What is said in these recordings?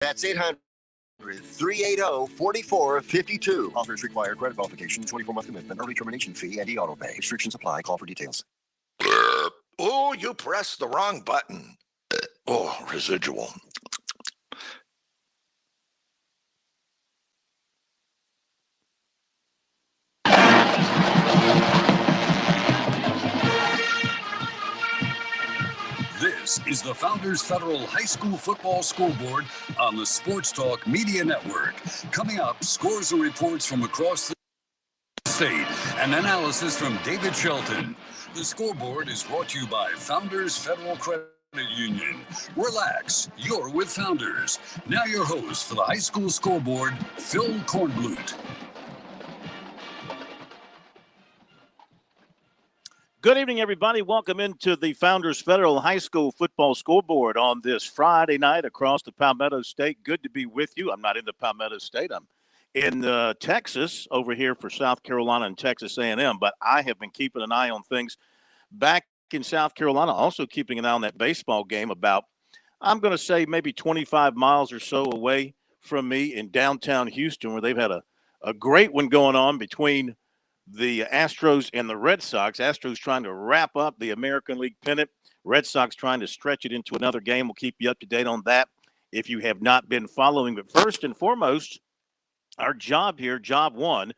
That's 800-380-4452. Offers require credit qualification, 24-month commitment, early termination fee, and e-auto pay. Restrictions apply. Call for details. Oh, you pressed the wrong button. Oh, residual. This is the Founders Federal High School Football Scoreboard on the Sports Talk Media Network. Coming up, scores and reports from across the state and analysis from David Shelton. The Scoreboard is brought to you by Founders Federal Credit Union. Relax, you're with Founders. Now your host for the High School Scoreboard, Phil Kornblut. Good evening, everybody. Welcome into the Founders Federal High School Football Scoreboard on this Friday night across the Palmetto State. Good to be with you. I'm not in the Palmetto State. I'm in Texas over here for South Carolina and Texas A&M, but I have been keeping an eye on things back in South Carolina, also keeping an eye on that baseball game about, I'm going to say, maybe 25 miles or so away from me in downtown Houston, where they've had a great one going on between the Astros and the Red Sox. Astros trying to wrap up the American League pennant. Red Sox trying to stretch it into another game. We'll keep you up to date on that if you have not been following. But first and foremost, our job here, job one,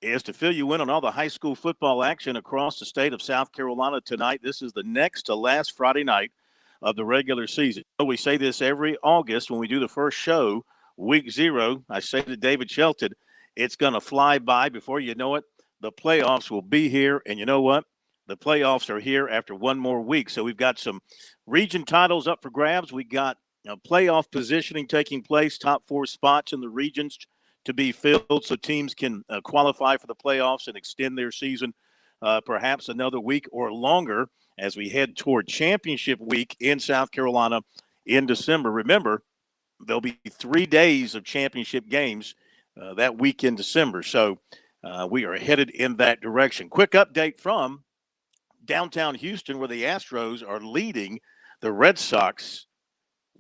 is to fill you in on all the high school football action across the state of South Carolina tonight. This is the next to last Friday night of the regular season. We say this every August when we do the first show, week 0. I say to David Shelton, it's going to fly by. Before you know it, the playoffs will be here, and you know what? The playoffs are here after one more week. So we've got some region titles up for grabs. We got playoff positioning taking place, top 4 spots in the regions to be filled so teams can qualify for the playoffs and extend their season perhaps another week or longer as we head toward championship week in South Carolina in December. Remember, there'll be 3 days of championship games that week in December. So we are headed in that direction. Quick update from downtown Houston, where the Astros are leading the Red Sox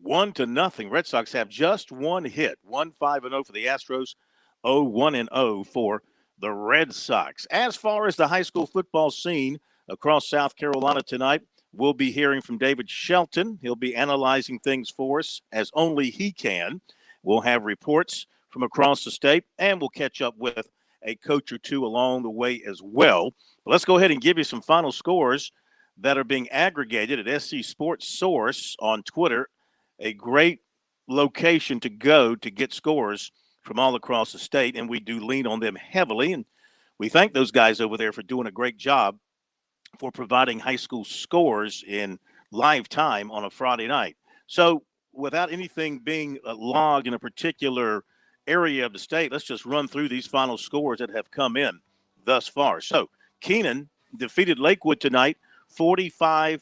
1-0. Red Sox have just one hit, 1-5-0 for the Astros, 0-1-0 for the Red Sox. As far as the high school football scene across South Carolina tonight, we'll be hearing from David Shelton. He'll be analyzing things for us as only he can. We'll have reports from across the state, and we'll catch up with a coach or two along the way as well. But let's go ahead and give you some final scores that are being aggregated at SC Sports Source on Twitter, a great location to go to get scores from all across the state, and we do lean on them heavily. And we thank those guys over there for doing a great job for providing high school scores in live time on a Friday night. So without anything being logged in a particular area of the state, let's just run through these final scores that have come in thus far. So Keenan defeated Lakewood tonight 45-37.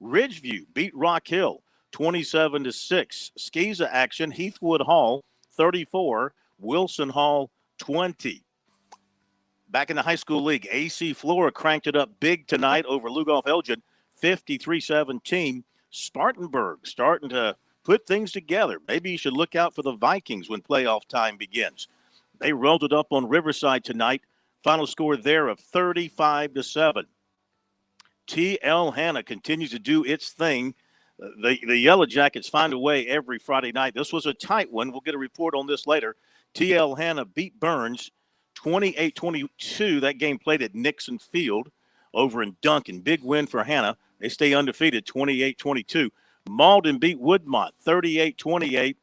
Ridgeview beat Rock Hill 27-6. Skeeza action, Heathwood Hall 34, Wilson Hall 20. Back in the high school league, AC Flora cranked it up big tonight over Lugoff Elgin 53-17. Spartanburg starting to put things together. Maybe you should look out for the Vikings when playoff time begins. They rolled it up on Riverside tonight. Final score there of 35-7. T.L. Hanna continues to do its thing. The Yellow Jackets find a way every Friday night. This was a tight one. We'll get a report on this later. T.L. Hanna beat Burns 28-22. That game played at Nixon Field over in Duncan. Big win for Hanna. They stay undefeated 28-22. Malden beat Woodmont 38-28.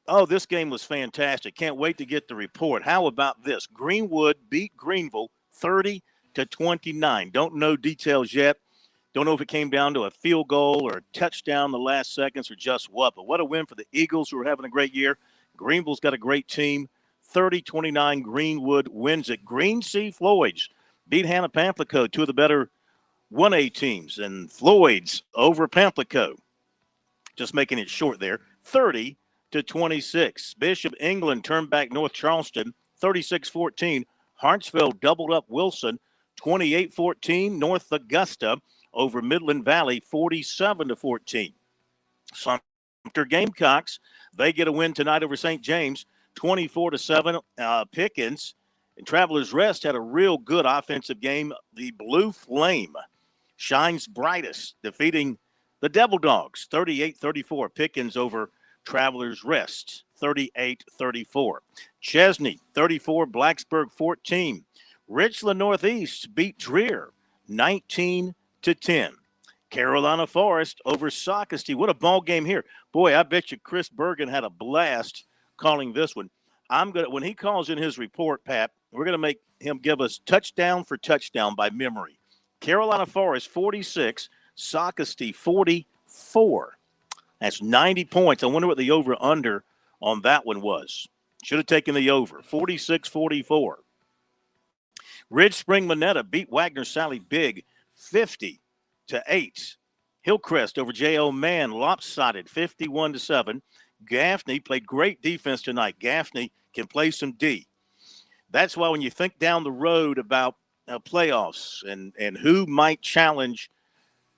Oh, this game was fantastic. Can't wait to get the report. How about this? Greenwood beat Greenville 30-29. Don't know details yet. Don't know if it came down to a field goal or a touchdown the last seconds or just what. But what a win for the Eagles, who are having a great year. Greenville's got a great team. 30-29, Greenwood wins it. Green Sea Floyds beat Hannah Pamplico, two of the better 1A teams. And Floyds over Pamplico. Just making it short there, 30-26. Bishop England turned back North Charleston, 36-14. Hartsville doubled up Wilson, 28-14. North Augusta over Midland Valley, 47-14. Sumter Gamecocks, they get a win tonight over St. James, 24-7. Pickens and Travelers Rest had a real good offensive game. The Blue Flame shines brightest, defeating the Devil Dogs, 38-34. Pickens over Travelers Rest, 38-34. Chesney, 34. Blacksburg, 14. Richland Northeast beat Dreer, 19-10. Carolina Forest over Socastee. What a ball game here. Boy, I bet you Chris Bergen had a blast calling this one. When he calls in his report, Pat, we're gonna make him give us touchdown for touchdown by memory. Carolina Forest 46, Socastee 44. That's 90 points. I wonder what the over-under on that one was. Should have taken the over, 46-44. Ridge Spring Monetta beat Wagner Sally big, 50-8. Hillcrest over J.O. Mann, lopsided, 51-7. Gaffney played great defense tonight. Gaffney can play some D. That's why when you think down the road about playoffs and who might challenge,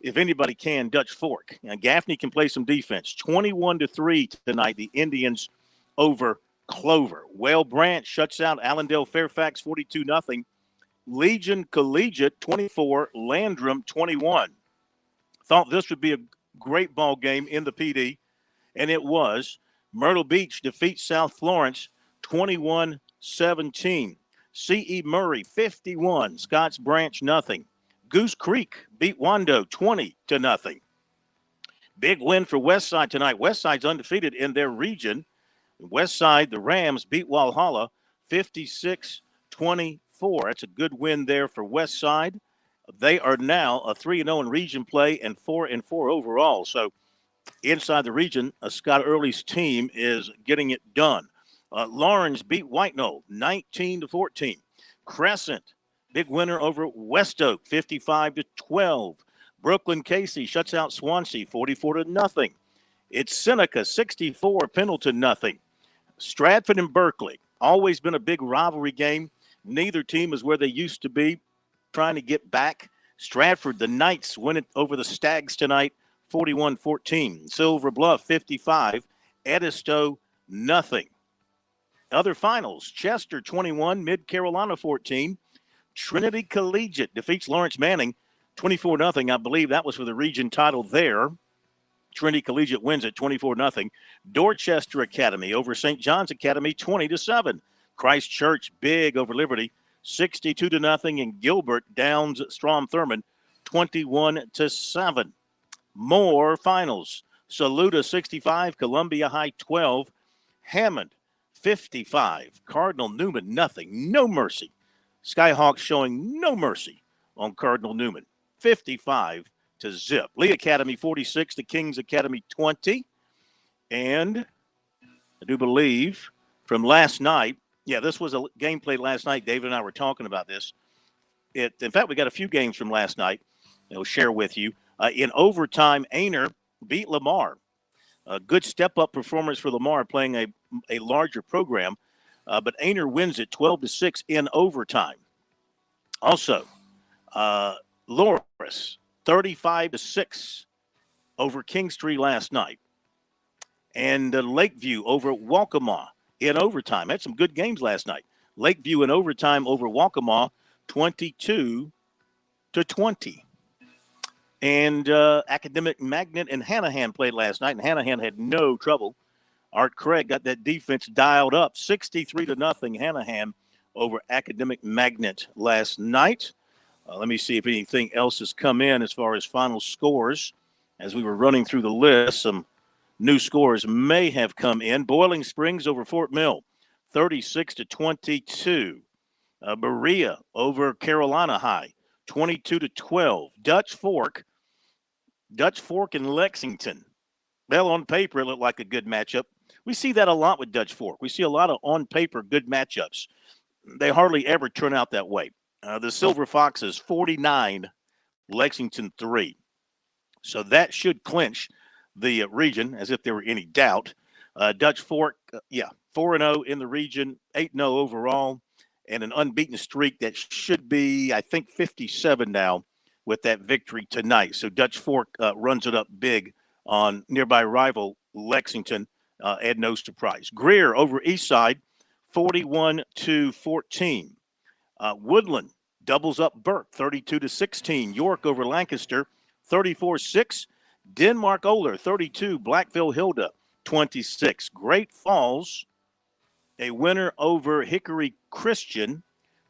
if anybody can, Dutch Fork. Now, Gaffney can play some defense. 21-3 tonight, the Indians over Clover. Whale Branch shuts out Allendale Fairfax 42-0. Legion Collegiate 24, Landrum 21. Thought this would be a great ball game in the PD, and it was. Myrtle Beach defeats South Florence 21-17. C.E. Murray 51, Scotts Branch nothing. Goose Creek beat Wando 20-0. Big win for Westside tonight. Westside's undefeated in their region. Westside, the Rams beat Walhalla 56-24. That's a good win there for Westside. They are now a 3-0 in region play and 4-4 overall. So inside the region, Scott Early's team is getting it done. Lawrence beat White Knoll 19-14. Crescent, big winner over West Oak 55-12. Brooklyn Casey shuts out Swansea 44-0. It's Seneca 64, Pendleton nothing. Stratford and Berkeley, always been a big rivalry game. Neither team is where they used to be, trying to get back. Stratford, the Knights win it over the Stags tonight, 41-14. Silver Bluff 55, Edisto nothing. Other finals, Chester 21, Mid Carolina 14. Trinity Collegiate defeats Lawrence Manning 24-0. I believe that was for the region title there. Trinity Collegiate wins it 24-0. Dorchester Academy over St. John's Academy 20-7. Christ Church big over Liberty 62-0. And Gilbert downs Strom Thurmond 21-7. More finals. Saluda 65, Columbia High 12. Hammond 55, Cardinal Newman nothing. No mercy. Skyhawks showing no mercy on Cardinal Newman. 55-0. Lee Academy 46, the Kings Academy 20. And I do believe from last night, this was a game played last night. David and I were talking about this. In fact, we got a few games from last night I'll share with you. In overtime, Ainer beat Lamar. A good step-up performance for Lamar playing a larger program. But Ainer wins it 12-6 in overtime. Also, Loris 35-6 over Kingstree last night. And Lakeview over Waccamaw in overtime. Had some good games last night. Lakeview in overtime over Waccamaw, 22-20. And Academic Magnet and Hanahan played last night, and Hanahan had no trouble. Art Craig got that defense dialed up, 63-0 Hanahan over Academic Magnet last night. Let me see if anything else has come in as far as final scores. As we were running through the list, some new scores may have come in. Boiling Springs over Fort Mill, 36-22. Berea over Carolina High, 22-12. Dutch Fork and Lexington. Well, on paper, it looked like a good matchup. We see that a lot with Dutch Fork. We see a lot of on paper good matchups. They hardly ever turn out that way. The Silver Foxes 49, Lexington 3. So that should clinch the region, as if there were any doubt. Dutch Fork, 4-0 in the region, 8-0 overall, and an unbeaten streak that should be, I think, 57 now with that victory tonight. So Dutch Fork runs it up big on nearby rival Lexington at no surprise. Greer over Eastside, 41-14. Woodland doubles up Burke, 32-16. York over Lancaster, 34-6. Denmark Oler, 32. Blackville Hilda, 26. Great Falls, a winner over Hickory Christian,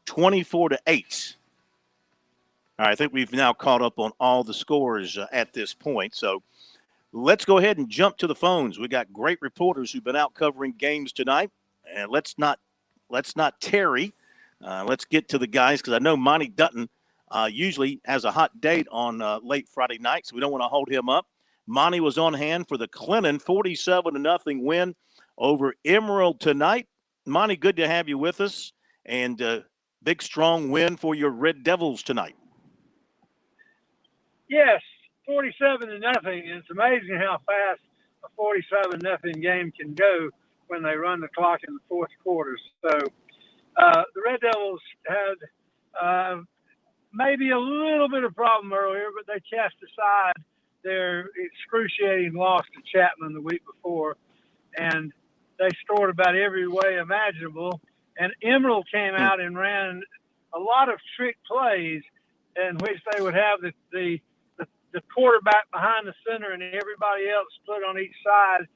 24-8. All right, I think we've now caught up on all the scores at this point. So let's go ahead and jump to the phones. We got great reporters who've been out covering games tonight, and let's not tarry. Let's get to the guys, because I know Monty Dutton usually has a hot date on late Friday night, so we don't want to hold him up. Monty was on hand for the Clinton 47-0 win over Emerald tonight. Monty, good to have you with us, and big, strong win for your Red Devils tonight. Yes, 47-0. It's amazing how fast a 47-0 game can go when they run the clock in the fourth quarter. So the Red Devils had maybe a little bit of problem earlier, but they cast aside their excruciating loss to Chapman the week before, and they scored about every way imaginable. And Emerald came out and ran a lot of trick plays in which they would have the quarterback behind the center and everybody else split on each side.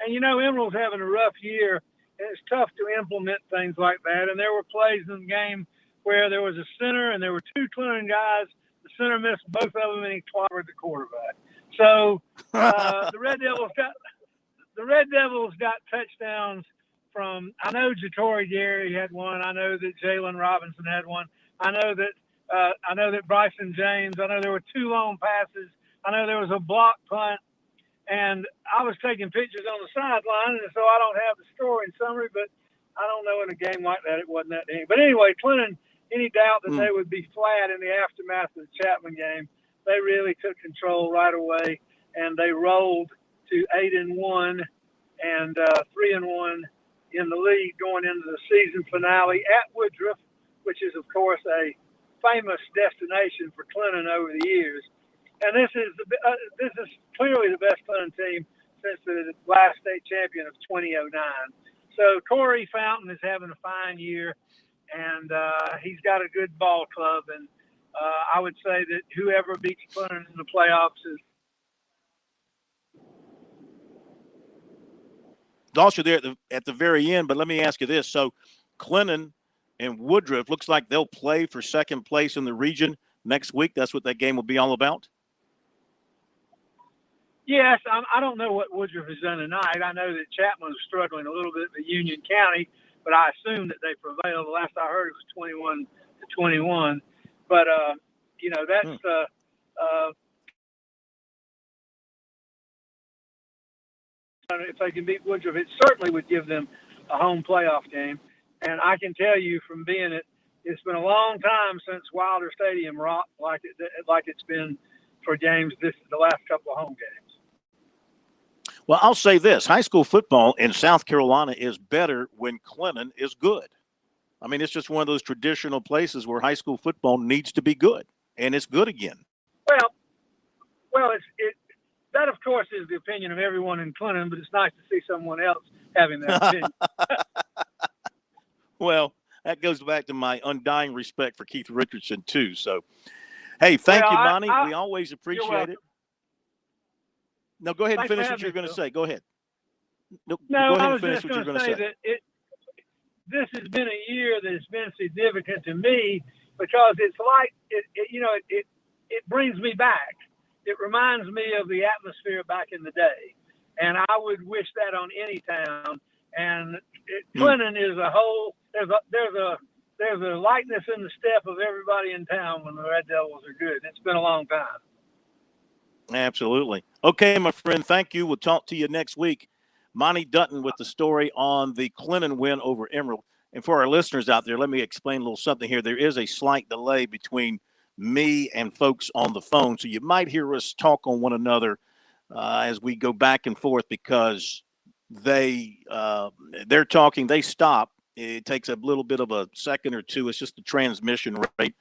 And, Emerald's having a rough year, and it's tough to implement things like that. And there were plays in the game where there was a center and there were two Clinton guys. The center missed both of them, and he clobbered the quarterback. So the Red Devils got touchdowns from, I know Jatori Gary had one. I know that Jalen Robinson had one. I know that Bryson James, I know there were two long passes. I know there was a block punt. And I was taking pictures on the sideline, and so I don't have the score in summary, but I don't know in a game like that it wasn't that big. But anyway, Clinton, any doubt that they would be flat in the aftermath of the Chapman game, they really took control right away, and they rolled to 8-1 and 3-1 in the league going into the season finale at Woodruff, which is, of course, a famous destination for Clinton over the years. And this is clearly the best Clinton team since the last state champion of 2009. So Corey Fountain is having a fine year, and he's got a good ball club. And I would say that whoever beats Clinton in the playoffs is. Lost you there at the very end, but let me ask you this. So Clinton and Woodruff looks like they'll play for second place in the region next week. That's what that game will be all about? Yes, I don't know what Woodruff has done tonight. I know that Chapman was struggling a little bit in Union County, but I assume that they prevailed. The last I heard it was 21-21. But, that's if they can beat Woodruff, it certainly would give them a home playoff game. And I can tell you from being it's been a long time since Wilder Stadium rocked like it's been for games the last couple of home games. Well, I'll say this. High school football in South Carolina is better when Clinton is good. I mean, it's just one of those traditional places where high school football needs to be good, and it's good again. Well, that, of course, is the opinion of everyone in Clinton, but it's nice to see someone else having that opinion. Well, that goes back to my undying respect for Keith Richardson, too. So, hey, thank you, Monty. We always appreciate it. No, go ahead and finish what you're going to say. Go ahead. No, I was just going to say that this has been a year that has been significant to me because it's like it brings me back. It reminds me of the atmosphere back in the day, and I would wish that on any town. And Clinton is a whole. There's a likeness in the step of everybody in town when the Red Devils are good. It's been a long time. Absolutely. Okay, my friend, thank you. We'll talk to you next week. Monty Dutton with the story on the Clinton win over Emerald. And for our listeners out there, let me explain a little something here. There is a slight delay between me and folks on the phone, so you might hear us talk on one another as we go back and forth because they're talking, they stop. It takes a little bit of a second or two. It's just the transmission rate.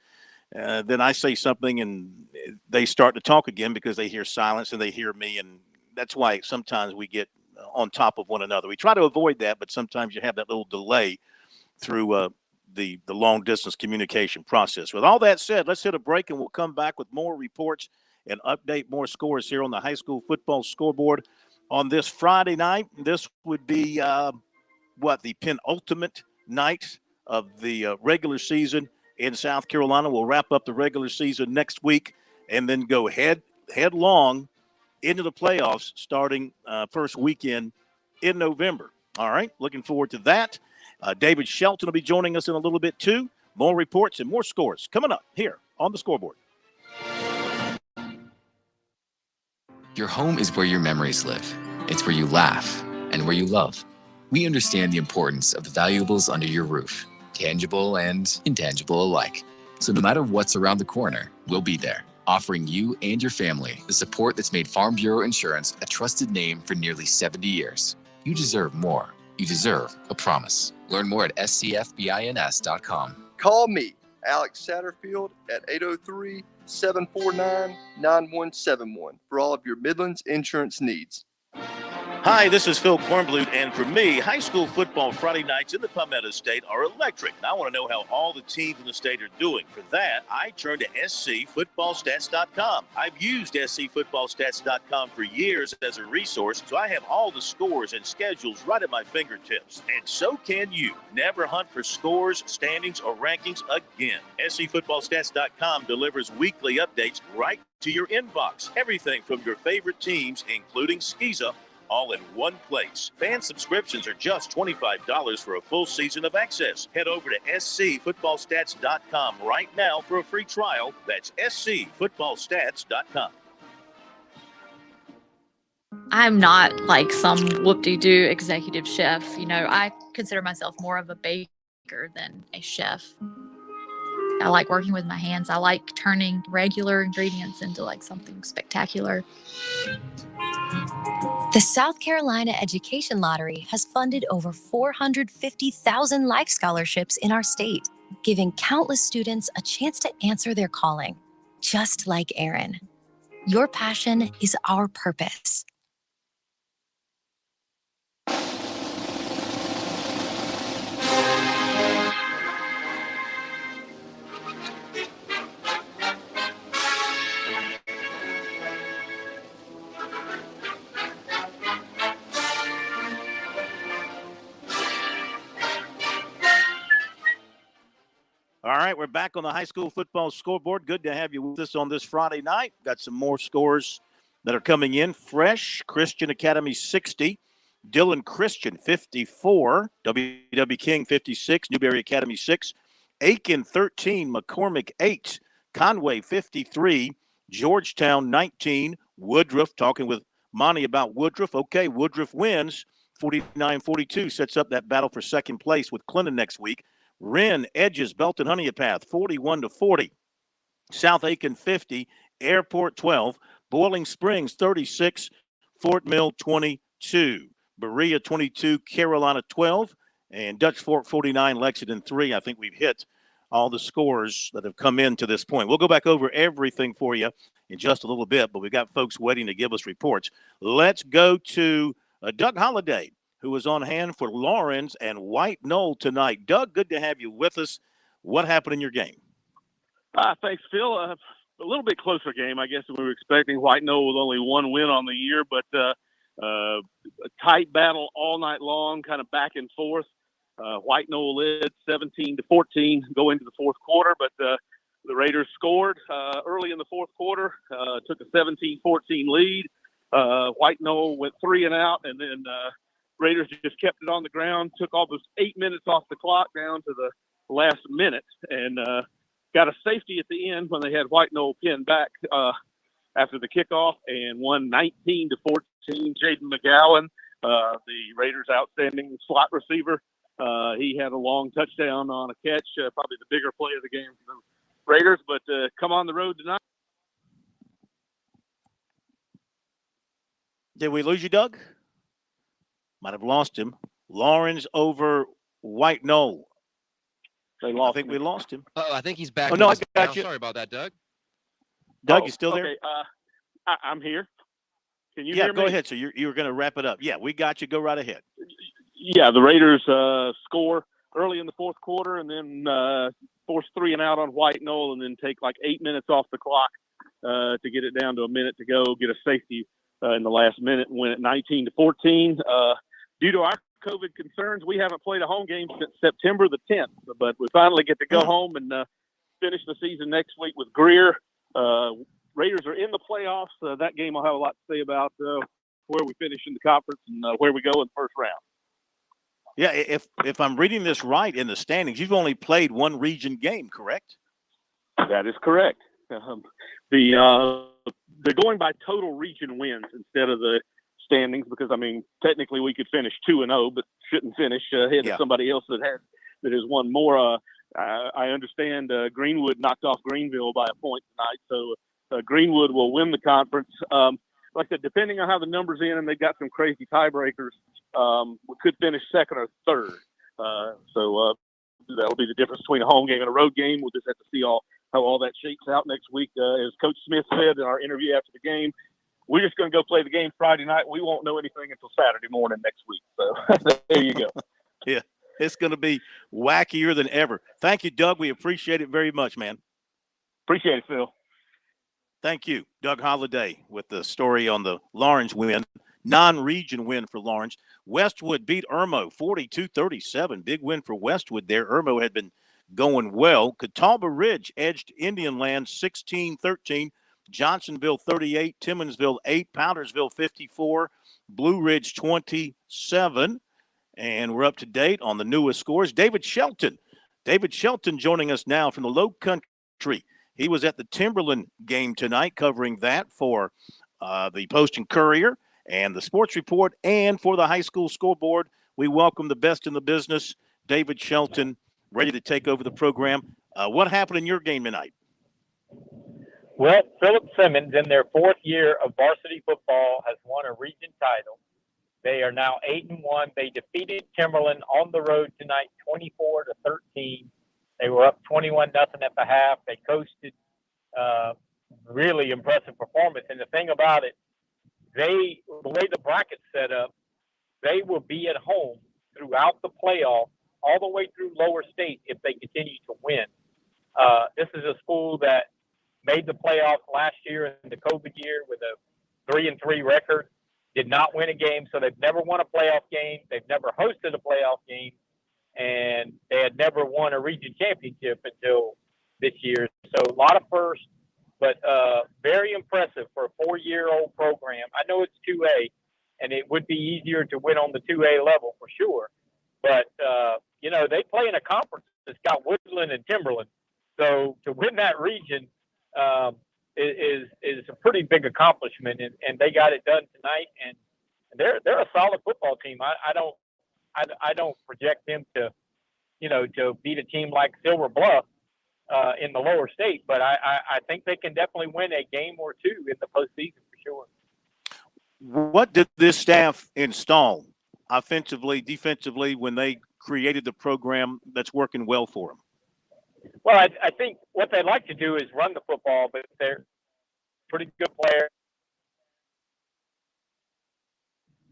Then I say something and they start to talk again because they hear silence and they hear me. And that's why sometimes we get on top of one another. We try to avoid that, but sometimes you have that little delay through the long distance communication process. With all that said, let's hit a break and we'll come back with more reports and update more scores here on the high school football scoreboard on this Friday night. This would be the penultimate night of the regular season in South Carolina. We'll wrap up the regular season next week and then go headlong into the playoffs starting first weekend in November. All right, looking forward to that. David Shelton will be joining us in a little bit too. More reports and more scores coming up here on the scoreboard. Your home is where your memories live. It's where you laugh and where you love. We understand the importance of the valuables under your roof, tangible and intangible alike. So no matter what's around the corner, we'll be there, offering you and your family the support that's made Farm Bureau Insurance a trusted name for nearly 70 years. You deserve more. You deserve a promise. Learn more at scfbins.com. Call me, Alex Satterfield, at 803-749-9171 for all of your Midlands insurance needs. Hi, this is Phil Kornblut, and for me, high school football Friday nights in the Palmetto State are electric. And I want to know how all the teams in the state are doing. For that, I turn to scfootballstats.com. I've used scfootballstats.com for years as a resource, so I have all the scores and schedules right at my fingertips. And so can you. Never hunt for scores, standings, or rankings again. scfootballstats.com delivers weekly updates right to your inbox. Everything from your favorite teams, including Skiza, all in one place. Fan subscriptions are just $25 for a full season of access. Head over to scfootballstats.com right now for a free trial. That's scfootballstats.com. I'm not like some whoop-de-doo executive chef. You know, I consider myself more of a baker than a chef. I like working with my hands. I like turning regular ingredients into like something spectacular. The South Carolina Education Lottery has funded over 450,000 life scholarships in our state, giving countless students a chance to answer their calling, just like Aaron. Your passion is our purpose. All right, we're back on the high school football scoreboard. Good to have you with us on this Friday night. Got some more scores that are coming in fresh. Christian Academy 60, Dillon Christian 54, W.W. King 56, Newberry Academy 6, Aiken 13, McCormick 8, Conway 53, Georgetown 19, Woodruff, talking with Monty about Woodruff. Okay, Woodruff wins 49-42, sets up that battle for second place with Clinton next week. Wren edges Belton Honeypath 41-40. South Aiken 50, Airport 12, Boiling Springs 36, Fort Mill 22, Berea 22, Carolina 12, and Dutch Fork 49, Lexington 3. I think we've hit all the scores that have come in to this point. We'll go back over everything for you in just a little bit, but we've got folks waiting to give us reports. Let's go to Doug Holliday, who was on hand for Lawrence and White Knoll tonight. Doug, good to have you with us. What happened in your game? Thanks, Phil. A little bit closer game, I guess, than we were expecting. White Knoll with only one win on the year, but a tight battle all night long, kind of back and forth. White Knoll led 17-14 going into the fourth quarter, but the Raiders scored early in the fourth quarter, took a 17-14 lead. White Knoll went 3 and out, and then Raiders just kept it on the ground, took almost 8 minutes off the clock down to the last minute, and got a safety at the end when they had White Knoll pinned back after the kickoff and won 19-14. Jaden McGowan, the Raiders' outstanding slot receiver, he had a long touchdown on a catch, probably the bigger play of the game for the Raiders, but come on the road tonight. Did we lose you, Doug? Might have lost him. Lawrence over White Knoll. They lost. I think we lost him. I think he's back. Oh, no, I got you. Sorry about that, Doug. Doug, you still there? Okay. I'm here. Can you Yeah, hear me? go ahead. So you were going to wrap it up. Yeah, we got you. Go right ahead. Yeah, the Raiders score early in the fourth quarter and then force 3 and out on White Knoll and then take like 8 minutes off the clock to get it down to a minute to go, get a safety in the last minute and win it 19-14. Due to our COVID concerns, we haven't played a home game since September the 10th, but we finally get to go home and finish the season next week with Greer. Raiders are in the playoffs. That game will have a lot to say about where we finish in the conference and where we go in the first round. Yeah, if I'm reading this right in the standings, you've only played one region game, correct? That is correct. They're going by total region wins instead of the standings because, I mean, technically we could finish 2-0, but shouldn't finish ahead of somebody else that has won more. I understand Greenwood knocked off Greenville by a point tonight, so Greenwood will win the conference. Like I said, depending on how the numbers in, and they've got some crazy tiebreakers, we could finish second or third. So that'll be the difference between a home game and a road game. We'll just have to see how all that shakes out next week. As Coach Smith said in our interview after the game, we're just going to go play the game Friday night. We won't know anything until Saturday morning next week. So there you go. Yeah, it's going to be wackier than ever. Thank you, Doug. We appreciate it very much, man. Appreciate it, Phil. Thank you, Doug Holliday, with the story on the Lawrence win, non-region win for Lawrence. Westwood beat Irmo 42-37. Big win for Westwood there. Irmo had been going well. Catawba Ridge edged Indian Land 16-13. Johnsonville 38, Timmonsville 8, Powdersville 54, Blue Ridge 27. And we're up to date on the newest scores. David Shelton joining us now from the Low Country. He was at the Timberland game tonight covering that for the Post and Courier and the Sports Report and for the high school scoreboard. We welcome the best in the business, David Shelton, ready to take over the program. What happened in your game tonight? Well, Philip Simmons, in their 4th year of varsity football, has won a region title. They are now 8-1. They defeated Timberland on the road tonight, 24-13. They were up 21-0 at the half. They coasted. Really impressive performance. And the thing about it, the way the bracket's set up, they will be at home throughout the playoff, all the way through lower state if they continue to win. This is a school that made the playoffs last year in the COVID year with a 3-3 record, did not win a game, so they've never won a playoff game. They've never hosted a playoff game, and they had never won a region championship until this year. So a lot of firsts, but very impressive for a 4-year-old program. I know it's 2A, and it would be easier to win on the 2A level for sure. But, they play in a conference that's got Woodland and Timberland. So to win that region is a pretty big accomplishment, and they got it done tonight. And they're a solid football team. I don't project them to beat a team like Silver Bluff in the lower state, but I think they can definitely win a game or two in the postseason for sure. What did this staff install offensively, defensively, when they created the program that's working well for them? Well, I think what they like to do is run the football, but they're pretty good players.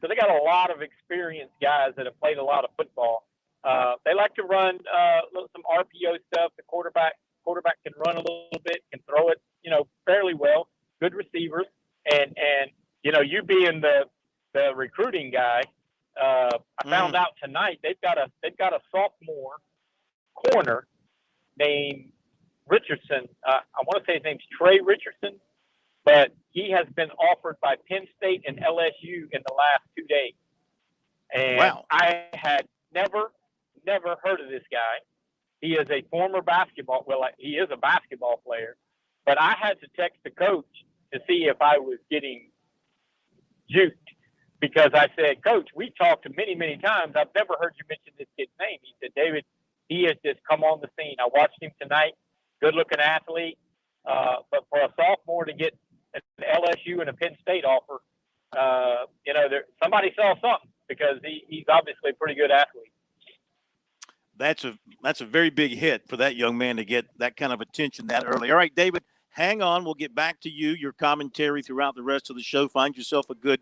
So they got a lot of experienced guys that have played a lot of football. They like to run some RPO stuff. The quarterback can run a little bit, can throw it, fairly well. Good receivers, and you being the recruiting guy, I found out tonight they've got a sophomore corner named Richardson. I want to say his name's Trey Richardson, but he has been offered by Penn State and LSU in the last 2 days. And wow. I had never heard of this guy. He is a former he is a basketball player, but I had to text the coach to see if I was getting juked, because I said, Coach, we talked many, many times. I've never heard you mention this kid's name. He said, David, he has just come on the scene. I watched him tonight. Good-looking athlete. But for a sophomore to get an LSU and a Penn State offer, somebody saw something, because he's obviously a pretty good athlete. That's a very big hit for that young man to get that kind of attention that early. All right, David, hang on. We'll get back to you, your commentary throughout the rest of the show. Find yourself a good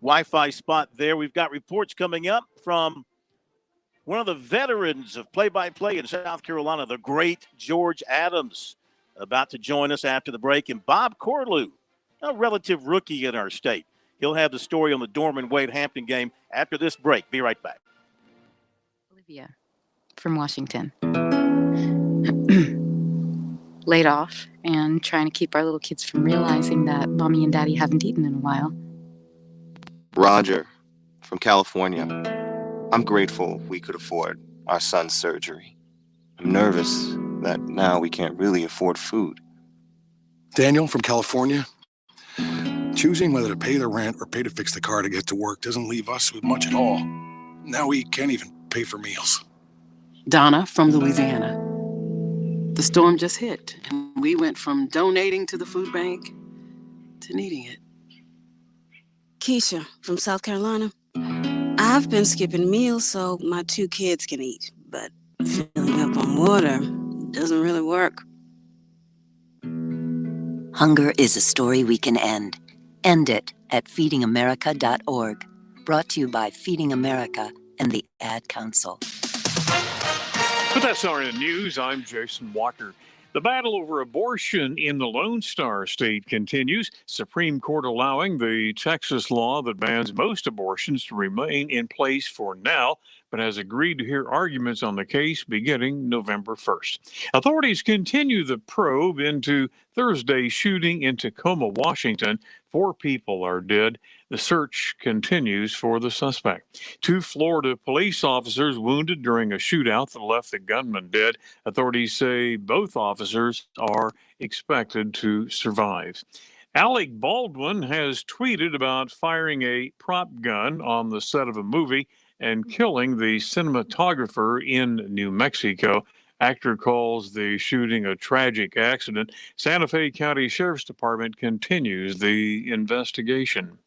Wi-Fi spot there. We've got reports coming up from one of the veterans of play-by-play in South Carolina, the great George Adams, about to join us after the break, and Bob Corlew, a relative rookie in our state. He'll have the story on the Dorman-Wade-Hampton game after this break. Be right back. Olivia from Washington. Laid off and trying to keep our little kids from realizing that mommy and daddy haven't eaten in a while. Roger from California. I'm grateful we could afford our son's surgery. I'm nervous that now we can't really afford food. Daniel from California. Choosing whether to pay the rent or pay to fix the car to get to work doesn't leave us with much at all. Now we can't even pay for meals. Donna from Louisiana. The storm just hit, and we went from donating to the food bank to needing it. Keisha from South Carolina. I've been skipping meals so my 2 kids can eat, but filling up on water doesn't really work. Hunger is a story we can end. End it at feedingamerica.org. Brought to you by Feeding America and the Ad Council. With SRN News, I'm Jason Walker. The battle over abortion in the Lone Star State continues. Supreme Court allowing the Texas law that bans most abortions to remain in place for now, but has agreed to hear arguments on the case beginning November 1st. Authorities continue the probe into Thursday's shooting in Tacoma, Washington. 4 people are dead. The search continues for the suspect. 2 Florida police officers wounded during a shootout that left the gunman dead. Authorities say both officers are expected to survive. Alec Baldwin has tweeted about firing a prop gun on the set of a movie and killing the cinematographer in New Mexico. Actor calls the shooting a tragic accident. Santa Fe County Sheriff's Department continues the investigation.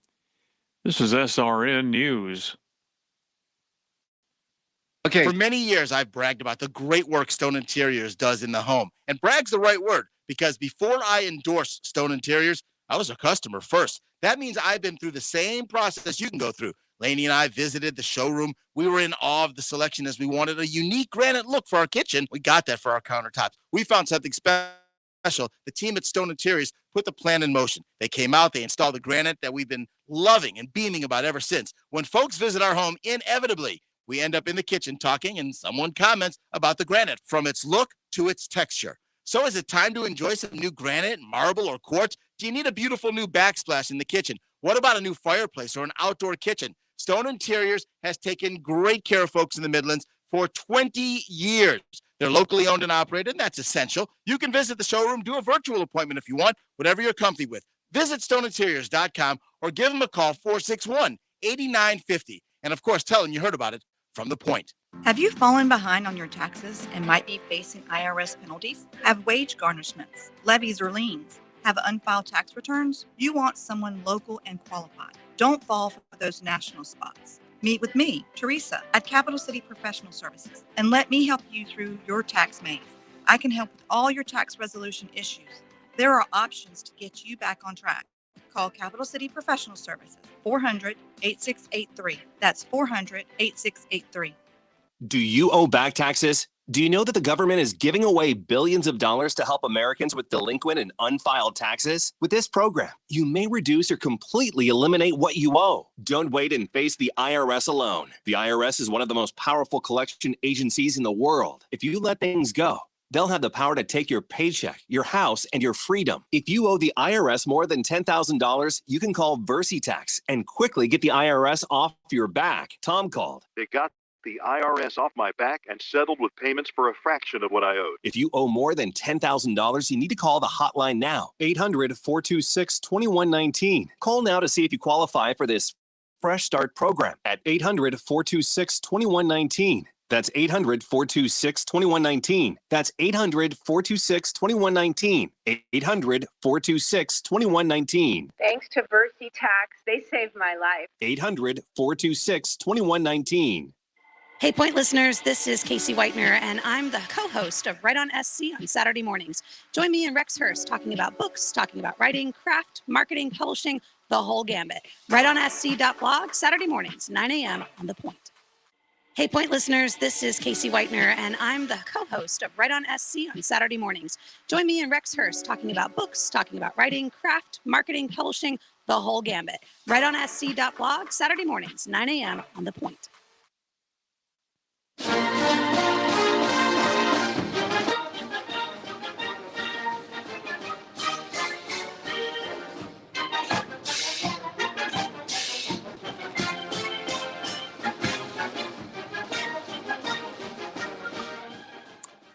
This is SRN News. Okay. For many years, I've bragged about the great work Stone Interiors does in the home. And brag's the right word, because before I endorsed Stone Interiors, I was a customer first. That means I've been through the same process you can go through. Lainey and I visited the showroom. We were in awe of the selection as we wanted a unique granite look for our kitchen. We got that for our countertops. We found something special. The team at Stone Interiors put the plan in motion. They came out, they installed the granite that we've been loving and beaming about ever since. When folks visit our home, inevitably, we end up in the kitchen talking and someone comments about the granite, from its look to its texture. So is it time to enjoy some new granite, marble, or quartz? Do you need a beautiful new backsplash in the kitchen? What about a new fireplace or an outdoor kitchen? Stone Interiors has taken great care of folks in the Midlands for 20 years. They're locally owned and operated, and that's essential. You can visit the showroom, do a virtual appointment if you want, whatever you're comfy with. Visit stoneinteriors.com or give them a call, 461-8950. And, of course, tell them you heard about it from The Point. Have you fallen behind on your taxes and might be facing IRS penalties? Have wage garnishments, levies, or liens? Have unfiled tax returns? You want someone local and qualified. Don't fall for those national spots. Meet with me, Teresa, at Capital City Professional Services, and let me help you through your tax maze. I can help with all your tax resolution issues. There are options to get you back on track. Call Capital City Professional Services, 400-8683. That's 400-8683. Do you owe back taxes? Do you know that the government is giving away billions of dollars to help Americans with delinquent and unfiled taxes? With this program, you may reduce or completely eliminate what you owe. Don't wait and face the IRS alone. The IRS is one of the most powerful collection agencies in the world. If you let things go, they'll have the power to take your paycheck, your house, and your freedom. If you owe the IRS more than $10,000, you can call VersiTax and quickly get the IRS off your back. Tom called. They got the IRS off my back and settled with payments for a fraction of what I owed. If you owe more than $10,000, you need to call the hotline now. 800-426-2119. Call now to see if you qualify for this Fresh Start program at 800-426-2119. That's 800-426-2119. That's 800-426-2119. 800-426-2119. Thanks to VersiTax, they saved my life. 800-426-2119. Hey, Point listeners, this is Casey Whitener, and I'm the co-host of Right on SC on Saturday mornings. Join me and Rex Hurst talking about books, talking about writing, craft, marketing, publishing, the whole gambit. Right on SC.blog, Saturday mornings, 9 a.m. on The Point. Hey, Point listeners, this is Casey Whitener, and I'm the co-host of Right on SC on Saturday mornings. Join me and Rex Hurst talking about books, talking about writing, craft, marketing, publishing, the whole gambit. Right on SC.blog, Saturday mornings, 9 a.m. on The Point.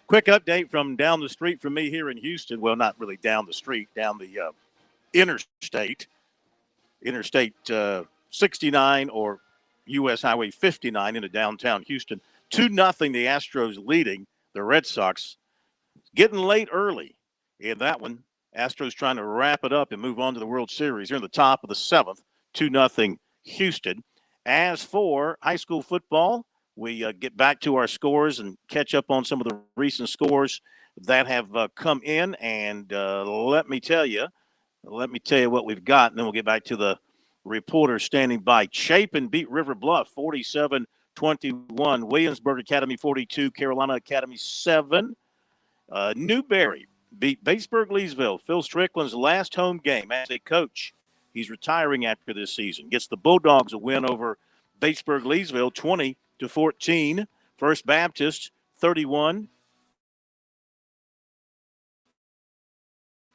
Quick update from down the street from me here in Houston. Well, not really down the street, down the Interstate 69 or U.S. Highway 59 into downtown Houston. 2-0, the Astros leading the Red Sox. Getting late early in that one. Astros trying to wrap it up and move on to the World Series. Here in the top of the 7th, 2-0 Houston. As for high school football, we get back to our scores and catch up on some of the recent scores that have come in. And let me tell you what we've got, and then we'll get back to the reporters standing by. Chapin beat River Bluff 47-21. Williamsburg Academy 42, Carolina Academy 7. Newberry beat Batesburg-Leesville. Phil Strickland's last home game as a coach. He's retiring after this season. Gets the Bulldogs a win over Batesburg-Leesville 20-14. First Baptist 31.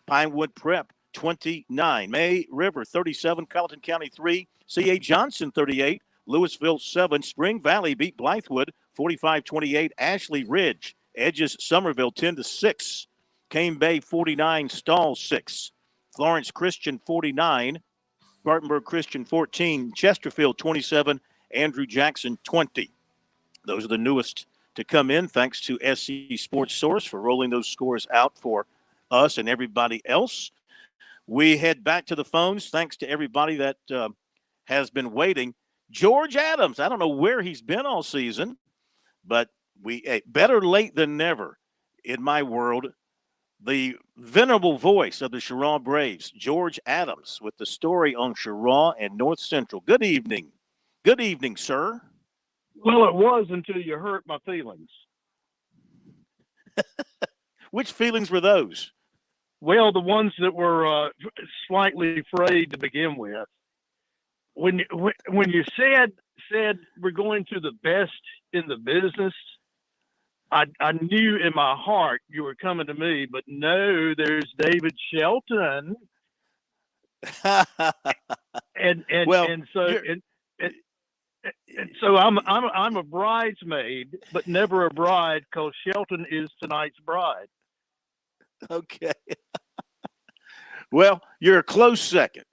Pinewood Prep 29. May River 37. Carleton County 3. C.A. Johnson 38. Louisville 7. Spring Valley beat Blythewood 45-28. Ashley Ridge edges Somerville 10-6. Cane Bay 49. Stall 6. Florence Christian 49. Spartanburg Christian 14. Chesterfield 27. Andrew Jackson 20. Those are the newest to come in. Thanks to SC Sports Source for rolling those scores out for us and everybody else. We head back to the phones. Thanks to everybody that has been waiting. George Adams, I don't know where he's been all season, but better late than never in my world. The venerable voice of the Sherrard Braves, George Adams, with the story on Sherrard and North Central. Good evening. Good evening, sir. Well, it was until you hurt my feelings. Which feelings were those? Well, the ones that were slightly frayed to begin with. When you said we're going to the best in the business, I knew in my heart you were coming to me, but no, there's David Shelton, and so I'm a bridesmaid, but never a bride, because Shelton is tonight's bride. Okay. Well, you're a close second.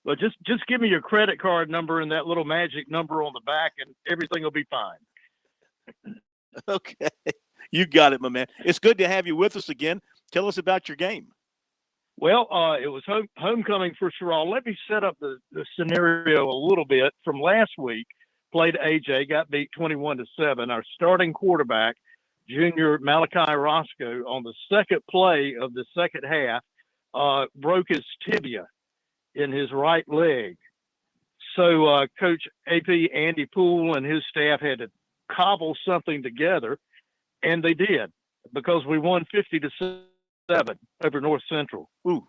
Well, just give me your credit card number and that little magic number on the back, and everything will be fine. Okay. You got it, my man. It's good to have you with us again. Tell us about your game. Well, it was homecoming for Sherrard. Let me set up the scenario a little bit. From last week, played AJ, got beat 21-7. Our starting quarterback, junior Malachi Roscoe, on the second play of the second half, broke his tibia in his right leg. So Coach AP Andy Poole and his staff had to cobble something together, and they did, because we won 50-7 over North Central. Ooh.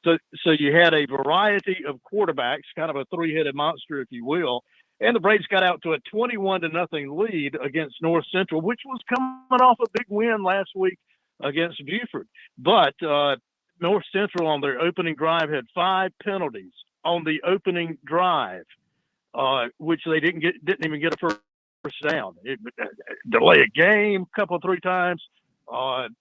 So you had a variety of quarterbacks, kind of a three-headed monster, if you will, and the Braves got out to a 21-0 lead against North Central, which was coming off a big win last week against Buford. But North Central on their opening drive had 5 penalties on the opening drive, which they didn't even get a first down. Delay a game a couple, 3 times,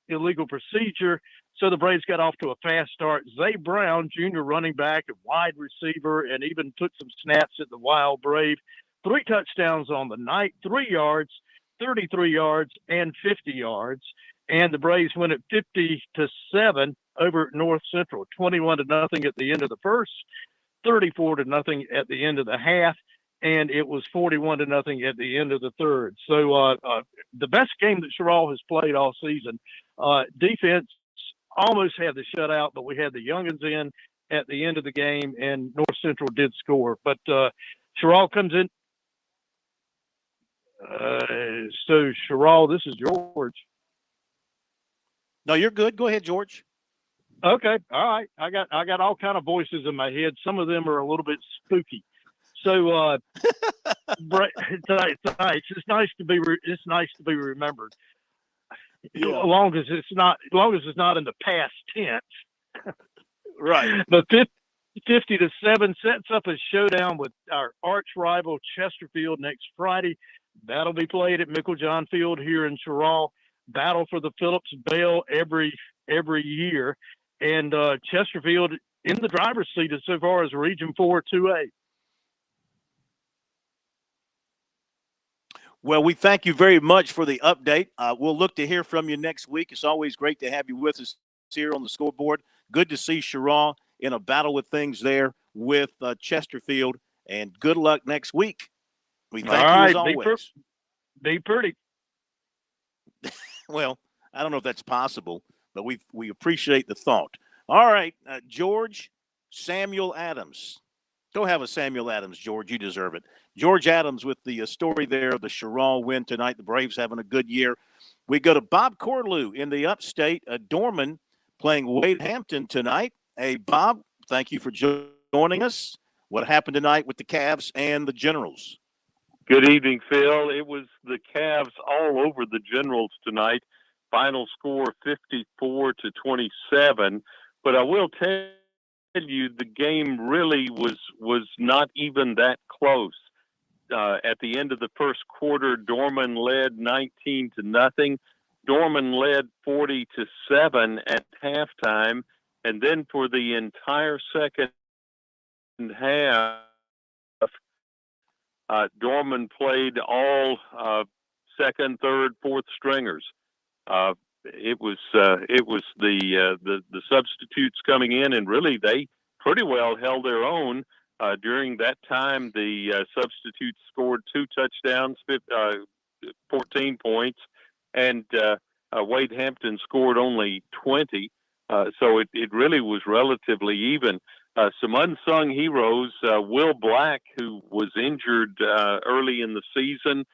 illegal procedure. So the Braves got off to a fast start. Zay Brown, junior running back and wide receiver, and even took some snaps at the Wild Brave. 3 touchdowns on the night, 3 yards, 33 yards, and 50 yards. And the Braves went at 50-7 over North Central, 21-0 at the end of the first, 34-0 at the end of the half. and it was 41-0 at the end of the third. So the best game that Sherrall has played all season. Defense almost had the shutout, but we had the youngins in at the end of the game, and North Central did score. But Sherrall comes in. So Sherrall, this is George. No, you're good. Go ahead, George. Okay, all right. I got all kind of voices in my head. Some of them are a little bit spooky. So tonight, it's nice to be remembered. Yeah. As long as it's not in the past tense. Right. But 50-7 sets up a showdown with our arch rival Chesterfield next Friday. That'll be played at Micklejohn Field here in Sherrall. Battle for the Phillips Bell every year, and Chesterfield in the driver's seat as so far as Region 4 2A. Well, we thank you very much for the update. We'll look to hear from you next week. It's always great to have you with us here on the scoreboard. Good to see Sherrall in a battle with things there with Chesterfield, and good luck next week. We thank you as always. Be pretty. Well, I don't know if that's possible, but we appreciate the thought. All right, George Samuel Adams. Go have a Samuel Adams, George. You deserve it. George Adams with the story there of the Sherrall win tonight. The Braves having a good year. We go to Bob Corlew in the upstate. Dorman playing Wade Hampton tonight. Hey, Bob, thank you for joining us. What happened tonight with the Cavs and the Generals? Good evening, Phil. It was the Cavs all over the Generals tonight. Final score 54-27. But I will tell you, the game really was not even that close. At the end of the first quarter, Dorman led 19-0. Dorman led 40-7 at halftime, and then for the entire second half, Dorman played all second, third, fourth stringers. It was the substitutes coming in, and really they pretty well held their own. During that time, the substitutes scored 2 touchdowns, 14 points, and Wade Hampton scored only 20. So it really was relatively even. Some unsung heroes, Will Black, who was injured early in the season,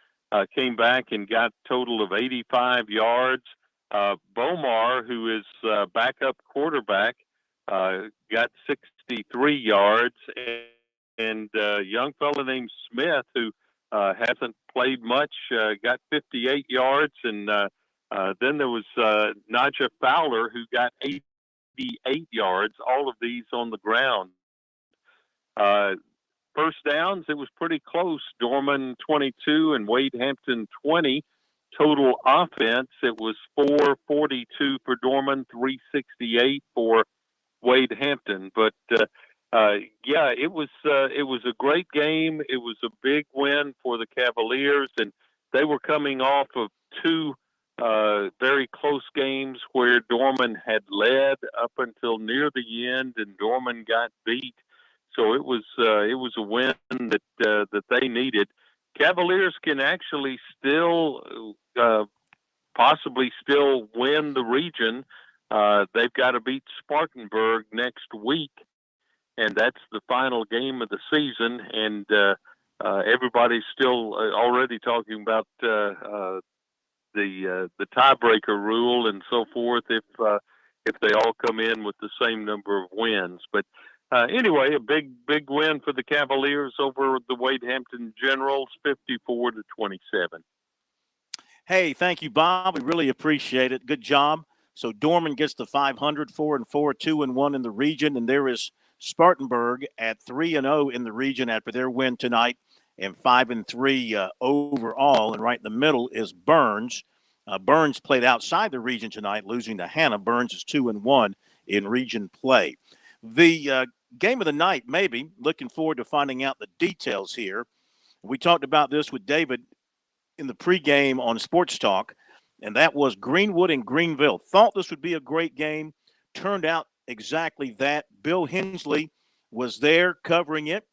came back and got a total of 85 yards. Bomar, who is backup quarterback, got 63 yards. And a young fellow named Smith, who hasn't played much, got 58 yards. And then there was Najah Fowler, who got 88 yards, all of these on the ground. First downs, it was pretty close. Dorman 22 and Wade Hampton 20. Total offense, it was 442 for Dorman, 368 for Wade Hampton. But yeah, it was a great game. It was a big win for the Cavaliers, and they were coming off of 2 very close games where Dorman had led up until near the end, and Dorman got beat. So it was a win that they needed. Cavaliers can actually still possibly still win the region. They've got to beat Spartanburg next week, and that's the final game of the season. And everybody's still already talking about the tiebreaker rule and so forth if they all come in with the same number of wins. But anyway, a big win for the Cavaliers over the Wade Hampton Generals, 54-27. Hey, thank you, Bob. We really appreciate it. Good job. So Dorman gets the 500, 4-4, 2-1 in the region, and there is Spartanburg at 3-0 in the region after their win tonight, and 5-3 overall. And right in the middle is Burns. Burns played outside the region tonight, losing to Hannah. Burns is 2-1 in region play. The game of the night, maybe. Looking forward to finding out the details here. We talked about this with David in the pregame on Sports Talk, and that was Greenwood and Greenville. Thought this would be a great game. Turned out exactly that. Bill Hensley was there covering it.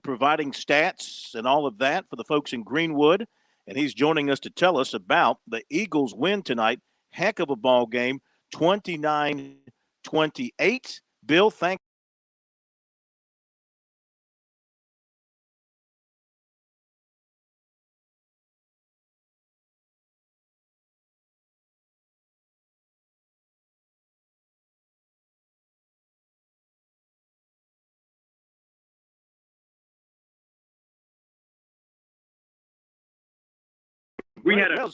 providing stats and all of that for the folks in Greenwood. And he's joining us to tell us about the Eagles' win tonight. Heck of a ball game, 29-28. Bill, thank We had a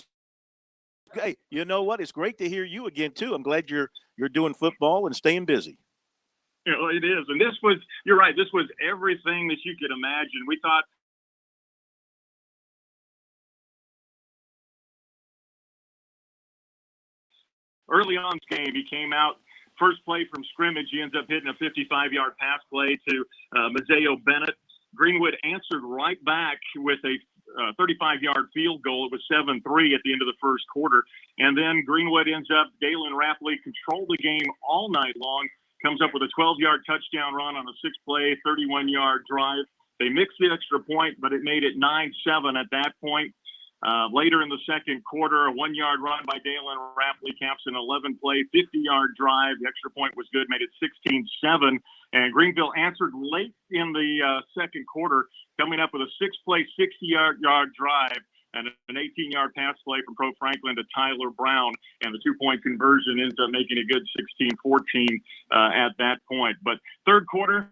Hey, you know what? It's great to hear you again too. I'm glad you're doing football and staying busy. You know, it is. And you're right, this was everything that you could imagine. We thought early on in this game, he came out, first play from scrimmage, he ends up hitting a 55-yard pass play to Mazzeo Bennett. Greenwood answered right back with a 35-yard field goal. It was 7-3 at the end of the first quarter. And then Greenwood ends up, Galen Rapley controlled the game all night long, comes up with a 12-yard touchdown run on a 6-play, 31-yard drive. They mixed the extra point, but it made it 9-7 at that point. Later in the second quarter, a 1-yard run by Galen Rapley caps an 11-play, 50-yard drive. The extra point was good, made it 16-7. And Greenville answered late in the second quarter, coming up with a 6-play, 60-yard drive and an 18-yard pass play from Pro Franklin to Tyler Brown. And the 2-point conversion ends up making a good 16-14 at that point. But third quarter,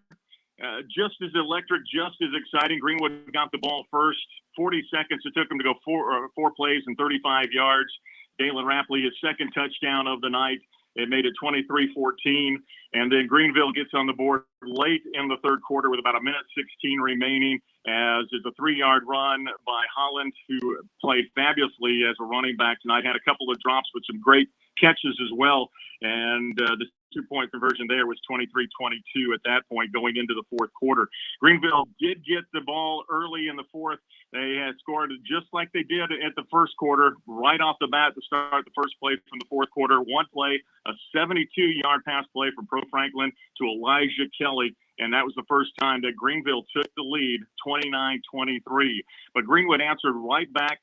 just as electric, just as exciting. Greenwood got the ball first. 40 seconds it took him to go four plays and 35 yards. Galen Rapley, his second touchdown of the night. It made it 23-14. And then Greenville gets on the board late in the third quarter with about a minute 16 remaining, as it's a 3-yard run by Holland, who played fabulously as a running back tonight. Had a couple of drops with some great catches as well. And the 2-point conversion there was 23-22 at that point going into the fourth quarter. Greenville did get the ball early in the fourth. They had scored just like they did at the first quarter, right off the bat to start the first play from the fourth quarter. One play, a 72-yard pass play from Pro Franklin to Elijah Kelly. And that was the first time that Greenville took the lead, 29-23. But Greenwood answered right back.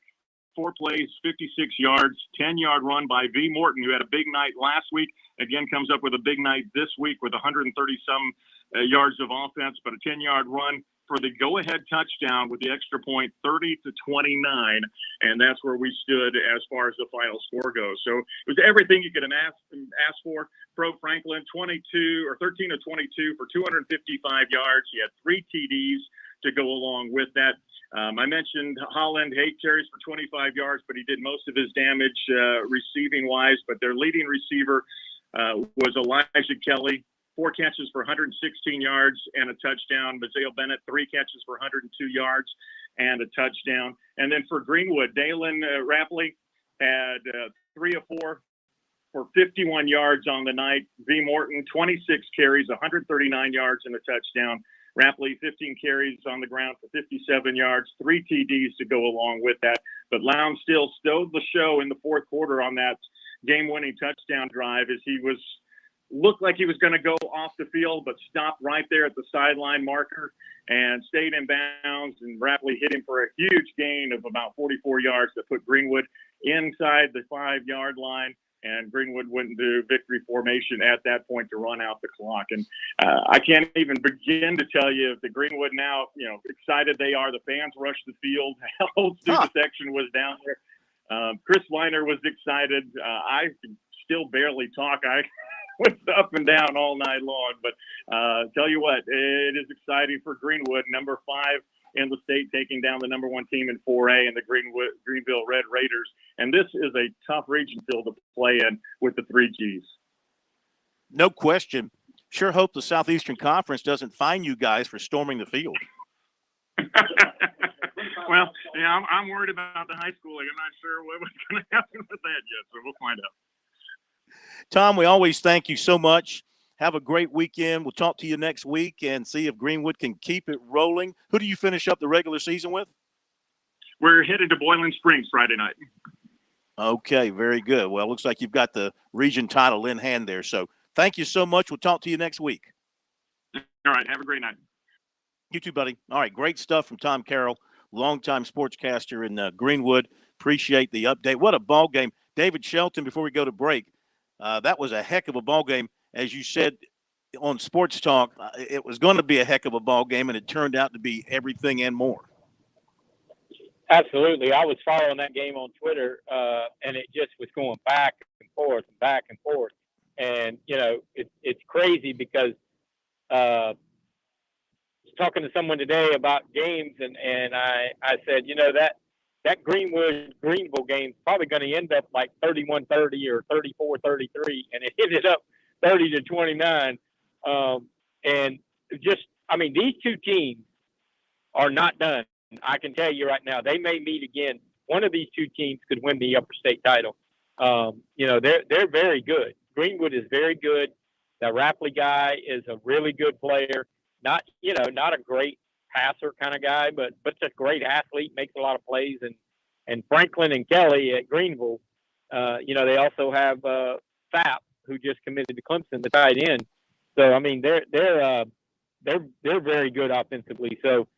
4 plays, 56 yards, 10-yard run by V. Morton, who had a big night last week. Again, comes up with a big night this week with 130-some yards of offense, but a 10-yard run for the go-ahead touchdown with the extra point, 30-29, and that's where we stood as far as the final score goes. So it was everything you could ask for. Pro Franklin, 13 of 22 for 255 yards. He had 3 TDs to go along with that. I mentioned Holland, 8 carries for 25 yards, but he did most of his damage receiving-wise. But their leading receiver was Elijah Kelly, 4 catches for 116 yards and a touchdown. Mazzeo Bennett, 3 catches for 102 yards and a touchdown. And then for Greenwood, Galen Rapley had 3 of 4 for 51 yards on the night. V. Morton, 26 carries, 139 yards and a touchdown. Rapley, 15 carries on the ground for 57 yards, 3 TDs to go along with that. But Lowndes still stowed the show in the fourth quarter on that game-winning touchdown drive, as he looked like he was going to go off the field, but stopped right there at the sideline marker and stayed in bounds. And Rapley hit him for a huge gain of about 44 yards that put Greenwood inside the 5-yard line. And Greenwood went into victory formation at that point to run out the clock. And I can't even begin to tell you if the Greenwood now, excited they are. The fans rushed the field. The whole student section was down there. Chris Weiner was excited. I can still barely talk. I was up and down all night long. But tell you what, it is exciting for Greenwood, number 5 in the state, taking down the number 1 team in 4A and the Greenville Red Raiders. And this is a tough region field to play in with the 3Gs. No question. Sure hope the Southeastern Conference doesn't fine you guys for storming the field. Well, yeah, I'm worried about the high school. I'm not sure what's going to happen with that yet, so we'll find out. Tom, we always thank you so much. Have a great weekend. We'll talk to you next week and see if Greenwood can keep it rolling. Who do you finish up the regular season with? We're headed to Boiling Springs Friday night. Okay, very good. Well, looks like you've got the region title in hand there. So thank you so much. We'll talk to you next week. All right. Have a great night. You too, buddy. All right, great stuff from Tom Carroll, longtime sportscaster in Greenwood. Appreciate the update. What a ball game. David Shelton, before we go to break, that was a heck of a ball game. As you said on Sports Talk, it was going to be a heck of a ball game, and it turned out to be everything and more. Absolutely. I was following that game on Twitter, and it just was going back and forth and back and forth. And, you know, it's crazy because I was talking to someone today about games, and I said, you know, that Greenville game is probably going to end up like 31-30 or 34-33, and it ended up 30-29. And just, I mean, these two teams are not done. I can tell you right now, they may meet again. One of these two teams could win the upper state title. You know, they're very good. Greenwood is very good. The Rapley guy is a really good player. Not a great passer kind of guy, but a great athlete, makes a lot of plays. And Franklin and Kelly at Greenville, you know, they also have Fapp, who just committed to Clemson, the tight end. So I mean, they're very good offensively. So,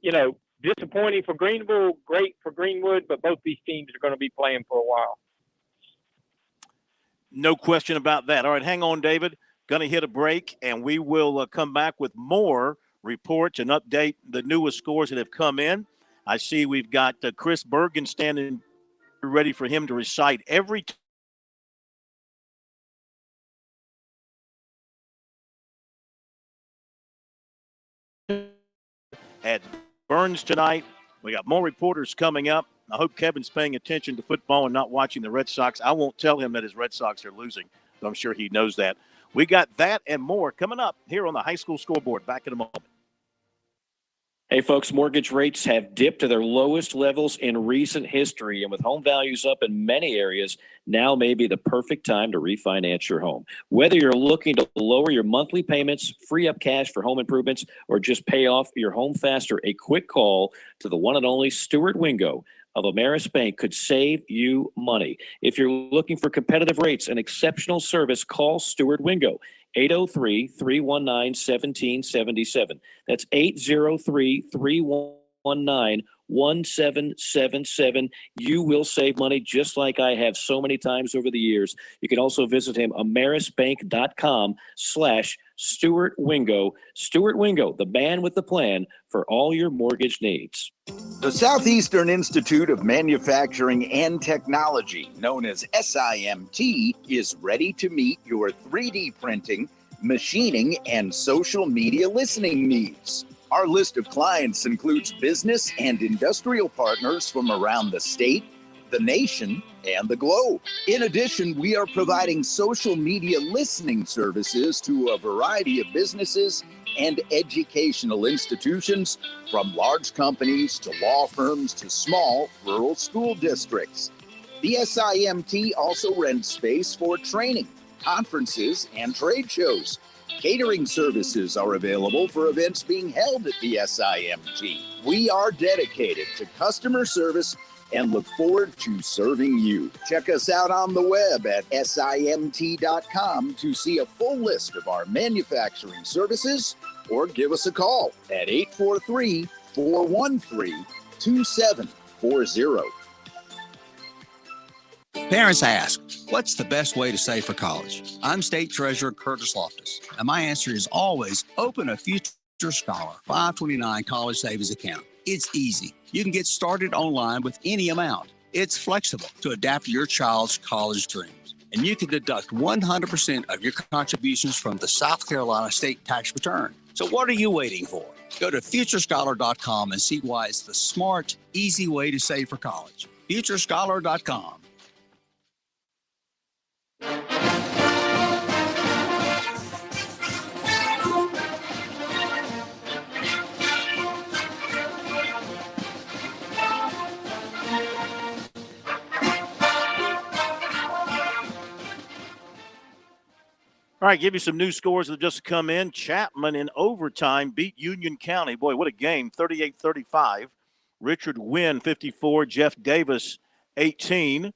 you know, disappointing for Greenville, great for Greenwood, but both these teams are going to be playing for a while. No question about that. All right, hang on, David. Going to hit a break, and we will come back with more reports and update the newest scores that have come in. I see we've got Chris Bergen standing ready for him to recite every at Burns tonight. We got more reporters coming up. I hope Kevin's paying attention to football and not watching the Red Sox. I won't tell him that his Red Sox are losing, but I'm sure he knows that. We got that and more coming up here on the High School Scoreboard. Back in a moment. Hey, folks, mortgage rates have dipped to their lowest levels in recent history. And with home values up in many areas, now may be the perfect time to refinance your home. Whether you're looking to lower your monthly payments, free up cash for home improvements, or just pay off your home faster, a quick call to the one and only Stuart Wingo of Ameris Bank could save you money. If you're looking for competitive rates and exceptional service, call Stuart Wingo. 803-319-1777. That's 803-319-1777. You will save money just like I have so many times over the years. You can also visit him, amerisbank.com/Stuart Wingo. Stuart Wingo, the man with the plan for all your mortgage needs. The Southeastern Institute of Manufacturing and Technology, known as SIMT, is ready to meet your 3D printing, machining, and social media listening needs. Our list of clients includes business and industrial partners from around the state, the nation, and the globe. In addition, we are providing social media listening services to a variety of businesses and educational institutions, from large companies to law firms to small rural school districts. The SIMT also rents space for training, conferences, and trade shows. Catering services are available for events being held at the SIMT. We are dedicated to customer service and look forward to serving you. Check us out on the web at simt.com to see a full list of our manufacturing services, or give us a call at 843-413-2740. Parents ask, what's the best way to save for college? I'm State Treasurer Curtis Loftus, and my answer is always open a Future Scholar 529 college savings account. It's easy. You can get started online with any amount. It's flexible to adapt to your child's college dreams. And you can deduct 100% of your contributions from the South Carolina state tax return. So what are you waiting for? Go to futurescholar.com and see why it's the smart, easy way to save for college. futurescholar.com. All right, give you some new scores that just come in. Chapman in overtime beat Union County. Boy, what a game, 38-35. Richard Wynn, 54. Jeff Davis, 18.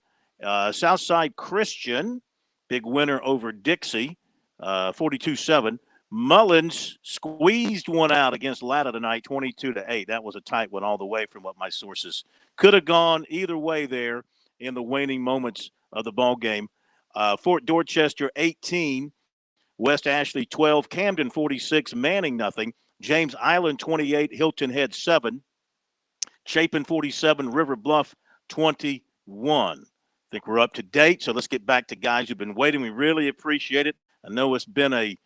Southside Christian, big winner over Dixie, 42-7. Mullins squeezed one out against Latta tonight, 22-8. That was a tight one all the way from what my sources could have gone either way there in the waning moments of the ball game. Fort Dorchester 18, West Ashley 12, Camden 46, Manning nothing, James Island 28, Hilton Head 7, Chapin 47, River Bluff 21. I think we're up to date, so let's get back to guys who've been waiting. We really appreciate it. I know it's been a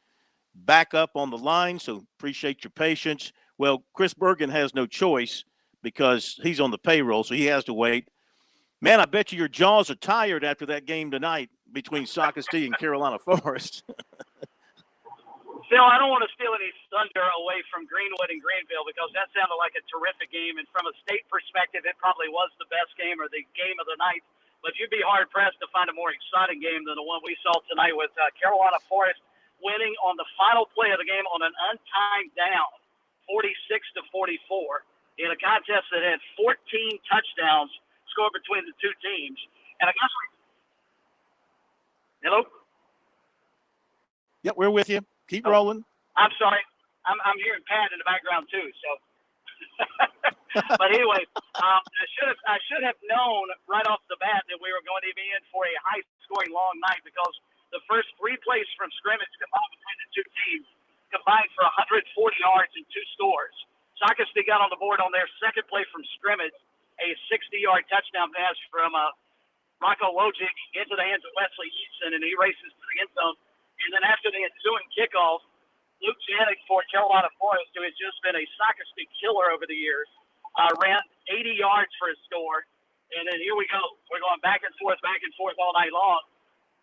backup on the line, so appreciate your patience. Well, Chris Bergen has no choice because he's on the payroll, so he has to wait. Man, I bet you your jaws are tired after that game tonight between Socastee and Carolina Forest. Phil, I don't want to steal any thunder away from Greenwood and Greenville because that sounded like a terrific game. And from a state perspective, it probably was the best game or the game of the night. But you'd be hard-pressed to find a more exciting game than the one we saw tonight with Carolina Forest winning on the final play of the game on an untimed down, 46-44, in a contest that had 14 touchdowns scored between the two teams. And I guess hello? Yep, we're with you. Keep rolling. I'm sorry. I'm hearing Pat in the background too. So, but anyway, I should have known right off the bat that we were going to be in for a high-scoring long night because the first 3 plays from scrimmage combined between the two teams combined for 140 yards and 2 scores. Socastee got on the board on their second play from scrimmage, a 60-yard touchdown pass from Rocco Wojcik into the hands of Wesley Easton, and he races to the end zone. And then after the ensuing kickoff, Luke Janik for Carolina Forest, who has just been a Socastee killer over the years, ran 80 yards for his score. And then here we go. We're going back and forth all night long.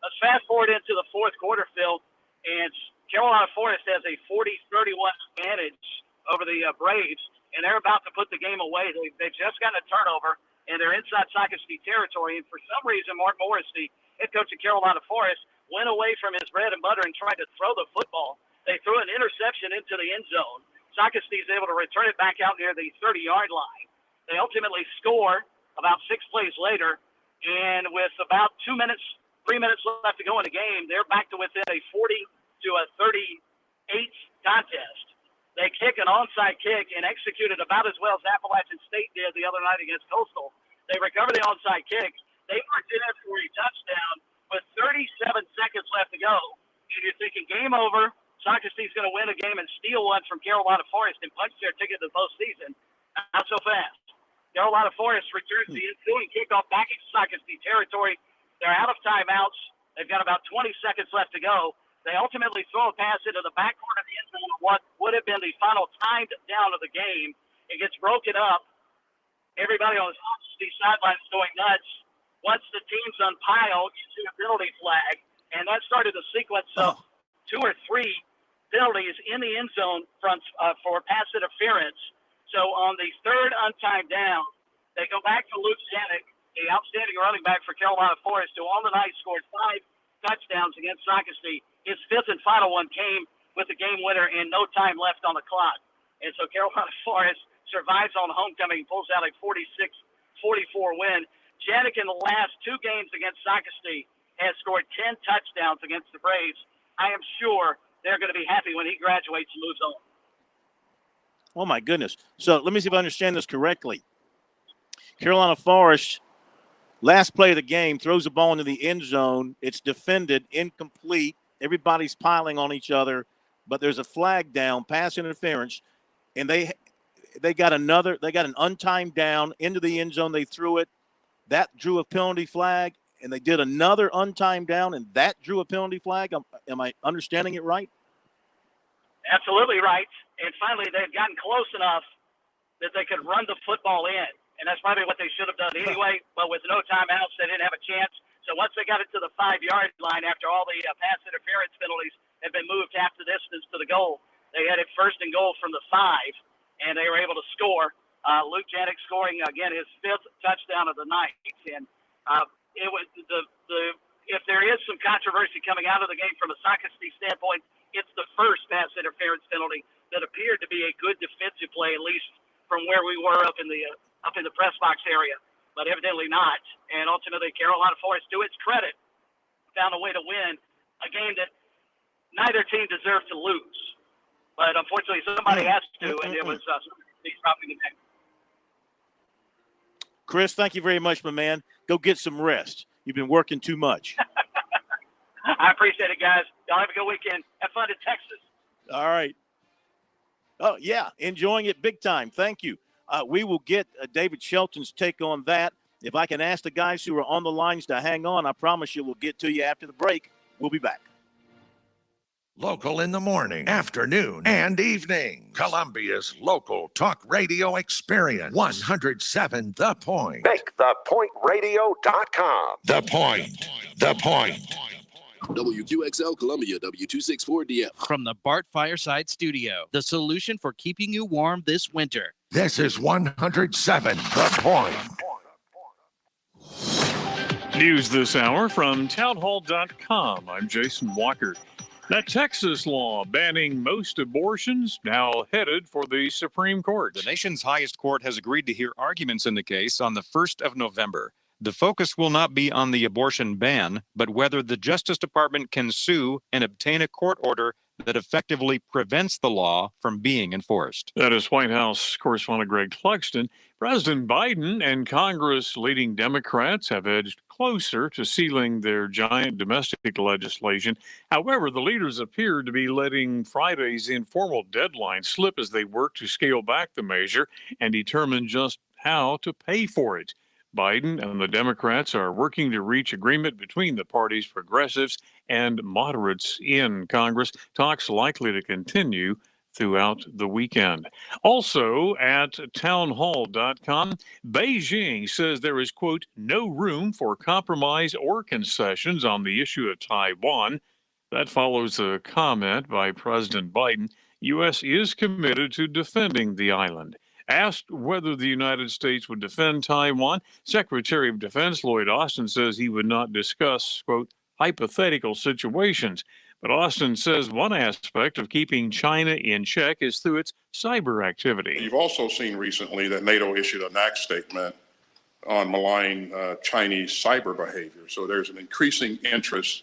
Let's fast forward into the fourth quarter, Phil, and Carolina Forest has a 40-31 advantage over the Braves, and they're about to put the game away. They've just gotten a turnover, and they're inside Socastee territory. And for some reason, Mark Morris, the head coach of Carolina Forest, went away from his bread and butter and tried to throw the football. They threw an interception into the end zone. Socastee is able to return it back out near the 30-yard line. They ultimately score about 6 plays later, and with about 3 minutes left to go in the game, they're back to within a 40-38 contest. They kick an onside kick and execute it about as well as Appalachian State did the other night against Coastal. They recover the onside kick. They march it in for a touchdown with 37 seconds left to go. And you're thinking, game over. Socastee's going to win a game and steal one from Carolina Forest and punch their ticket to the postseason. Not so fast. Carolina Forest returns the ensuing kickoff back into Socastee territory. They're out of timeouts. They've got about 20 seconds left to go. They ultimately throw a pass into the back corner of the end zone of what would have been the final timed down of the game. It gets broken up. Everybody on the Socastee sideline is going nuts. Once the teams unpile, you see a penalty flag, and that started a sequence of 2 or 3 penalties in the end zone for pass interference. So on the third untimed down, they go back to Luke Janik, the outstanding running back for Carolina Forest, who on the night scored 5 touchdowns against Socastee. His 5th and final one came with the game winner and no time left on the clock. And so Carolina Forest survives on homecoming, pulls out a 46-44 win. Janik in the last 2 games against Socastee has scored 10 touchdowns against the Braves. I am sure they're going to be happy when he graduates and moves on. Oh, my goodness. So let me see if I understand this correctly. Carolina Forest, last play of the game, throws the ball into the end zone. It's defended, incomplete. Everybody's piling on each other, but there's a flag down, pass interference, and they got an untimed down into the end zone. They threw it. That drew a penalty flag, and they did another untimed down, and that drew a penalty flag. Am I understanding it right? Absolutely right. And finally, they've gotten close enough that they could run the football in. And that's probably what they should have done anyway. But with no timeouts, they didn't have a chance. So once they got it to the 5-yard line, after all the pass interference penalties had been moved half the distance to the goal, they had it 1st and goal from the 5, and they were able to score. Luke Janik scoring, again, his 5th touchdown of the night. And it was if there is some controversy coming out of the game from a Socastee standpoint, it's the first pass interference penalty that appeared to be a good defensive play, at least from where we were up in the press box area, but evidently not. And ultimately, Carolina Forest, to its credit, found a way to win a game that neither team deserved to lose. But unfortunately, somebody has to, and it was he's dropping the neck. Chris, thank you very much, my man. Go get some rest. You've been working too much. I appreciate it, guys. Y'all have a good weekend. Have fun in Texas. All right. Oh, yeah, enjoying it big time. Thank you. We will get David Shelton's take on that. If I can ask the guys who are on the lines to hang on, I promise you we'll get to you after the break. We'll be back. Local in the morning, afternoon, and evening. Columbia's local talk radio experience. 107 The Point. MakeThePointRadio.com. The Point. The Point. WQXL Columbia, W264DF. From the Bart Fireside Studio, the solution for keeping you warm this winter. This is 107 The Point. News this hour from townhall.com. I'm Jason Walker. That Texas law banning most abortions now headed for the Supreme Court. The nation's highest court has agreed to hear arguments in the case on the 1st of November. The focus will not be on the abortion ban, but whether the Justice Department can sue and obtain a court order that effectively prevents the law from being enforced. That is White House correspondent Greg Clugston. President Biden and Congress leading Democrats have edged closer to sealing their giant domestic legislation. However, the leaders appear to be letting Friday's informal deadline slip as they work to scale back the measure and determine just how to pay for it. Biden and the Democrats are working to reach agreement between the party's progressives and moderates in Congress. Talks likely to continue throughout the weekend. Also at townhall.com, Beijing says there is, quote, no room for compromise or concessions on the issue of Taiwan. That follows a comment by President Biden. U.S. is committed to defending the island. Asked whether the United States would defend Taiwan, Secretary of Defense Lloyd Austin says he would not discuss, quote, hypothetical situations. But Austin says one aspect of keeping China in check is through its cyber activity. You've also seen recently that NATO issued a NAC statement on malign Chinese cyber behavior. So there's an increasing interest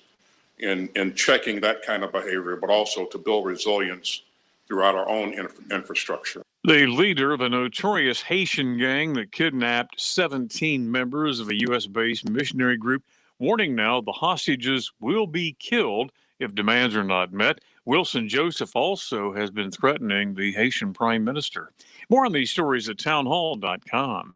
in checking that kind of behavior, but also to build resilience throughout our own infrastructure. The leader of a notorious Haitian gang that kidnapped 17 members of a U.S.-based missionary group, warning now the hostages will be killed if demands are not met. Wilson Joseph also has been threatening the Haitian prime minister. More on these stories at townhall.com.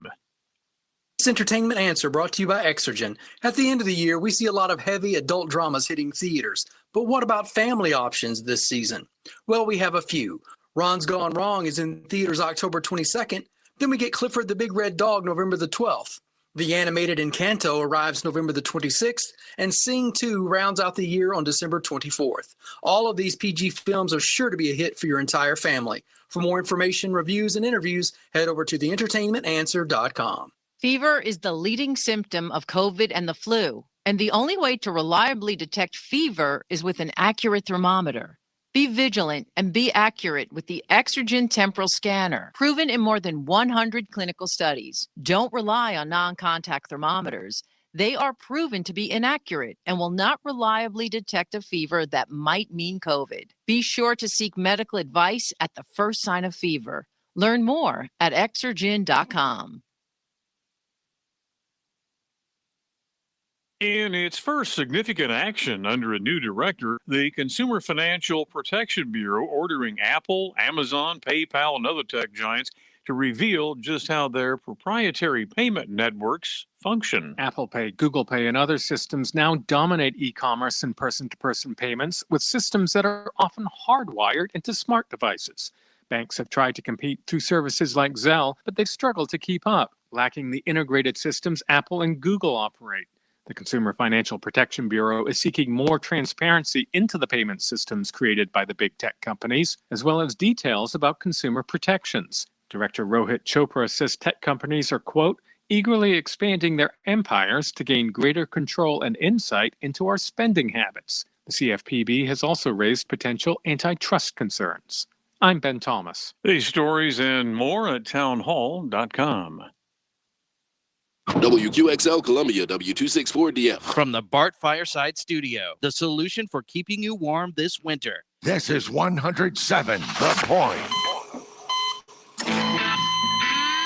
This Entertainment Answer brought to you by Exergen. At the end of the year, we see a lot of heavy adult dramas hitting theaters. But what about family options this season? Well, we have a few. Ron's Gone Wrong is in theaters October 22nd. Then we get Clifford the Big Red Dog November the 12th. The animated Encanto arrives November the 26th, and Sing 2 rounds out the year on December 24th. All of these PG films are sure to be a hit for your entire family. For more information, reviews, and interviews, head over to theentertainmentanswer.com. Fever is the leading symptom of COVID and the flu, and the only way to reliably detect fever is with an accurate thermometer. Be vigilant and be accurate with the Exergen Temporal Scanner, proven in more than 100 clinical studies. Don't rely on non-contact thermometers. They are proven to be inaccurate and will not reliably detect a fever that might mean COVID. Be sure to seek medical advice at the first sign of fever. Learn more at Exergen.com. In its first significant action under a new director, the Consumer Financial Protection Bureau ordering Apple, Amazon, PayPal, and other tech giants to reveal just how their proprietary payment networks function. Apple Pay, Google Pay, and other systems now dominate e-commerce and person-to-person payments with systems that are often hardwired into smart devices. Banks have tried to compete through services like Zelle, but they've struggled to keep up, lacking the integrated systems Apple and Google operate. The Consumer Financial Protection Bureau is seeking more transparency into the payment systems created by the big tech companies, as well as details about consumer protections. Director Rohit Chopra says tech companies are, quote, eagerly expanding their empires to gain greater control and insight into our spending habits. The CFPB has also raised potential antitrust concerns. I'm Ben Thomas. These stories and more at townhall.com. WQXL Columbia, W264DF. From the Bart Fireside Studio, the solution for keeping you warm this winter. This is 107 The Point.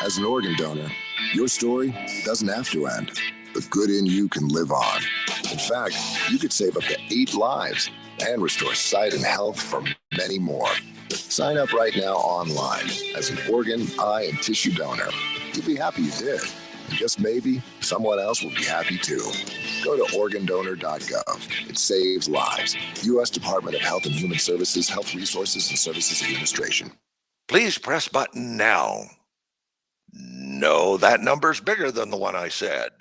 As an organ donor, your story doesn't have to end. The good in you can live on. In fact, you could save up to 8 lives and restore sight and health for many more. Sign up right now online as an organ, eye, and tissue donor. You'll be happy you did. And just maybe someone else will be happy too. Go to organdonor.gov. It saves lives. U.S. Department of Health and Human Services, Health Resources and Services Administration. Please press button now. No, that number's bigger than the one I said.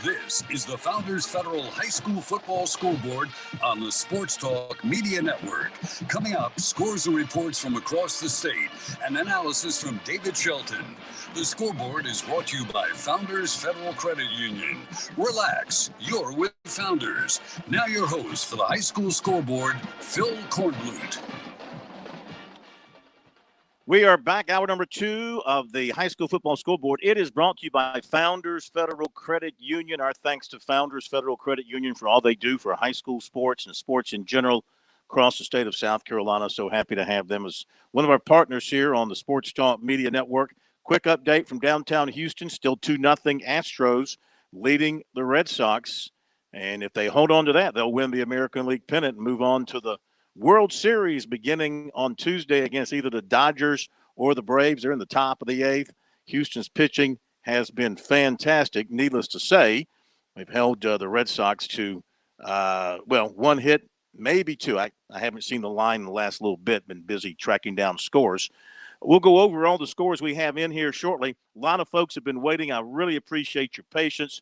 This is the Founders Federal High School Football Scoreboard on the Sports Talk Media Network. Coming up, scores and reports from across the state and analysis from David Shelton. The Scoreboard is brought to you by Founders Federal Credit Union. Relax, you're with Founders. Now your host for the High School Scoreboard, Phil Kornblut. We are back, hour number 2 of the High School Football Scoreboard. It is brought to you by Founders Federal Credit Union. Our thanks to Founders Federal Credit Union for all they do for high school sports and sports in general across the state of South Carolina. So happy to have them as one of our partners here on the Sports Talk Media Network. Quick update from downtown Houston, still 2-0 Astros leading the Red Sox. And if they hold on to that, they'll win the American League pennant and move on to the World Series beginning on Tuesday against either the Dodgers or the Braves. They're in the top of the 8th. Houston's pitching has been fantastic. Needless to say, they've held the Red Sox to, 1 hit, maybe 2. I haven't seen the line in the last little bit, been busy tracking down scores. We'll go over all the scores we have in here shortly. A lot of folks have been waiting. I really appreciate your patience.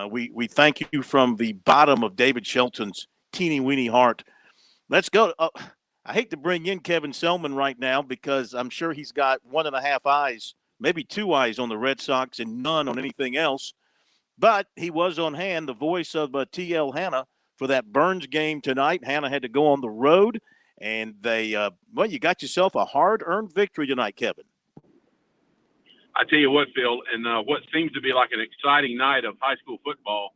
We thank you from the bottom of David Shelton's teeny-weeny heart. Let's go. I hate to bring in Kevin Selman right now because I'm sure he's got 1.5 eyes, maybe 2 eyes on the Red Sox and none on anything else. But he was on hand, the voice of T.L. Hanna for that Burns game tonight. Hanna had to go on the road, and they, you got yourself a hard-earned victory tonight, Kevin. I tell you what, Phil, and what seems to be like an exciting night of high school football,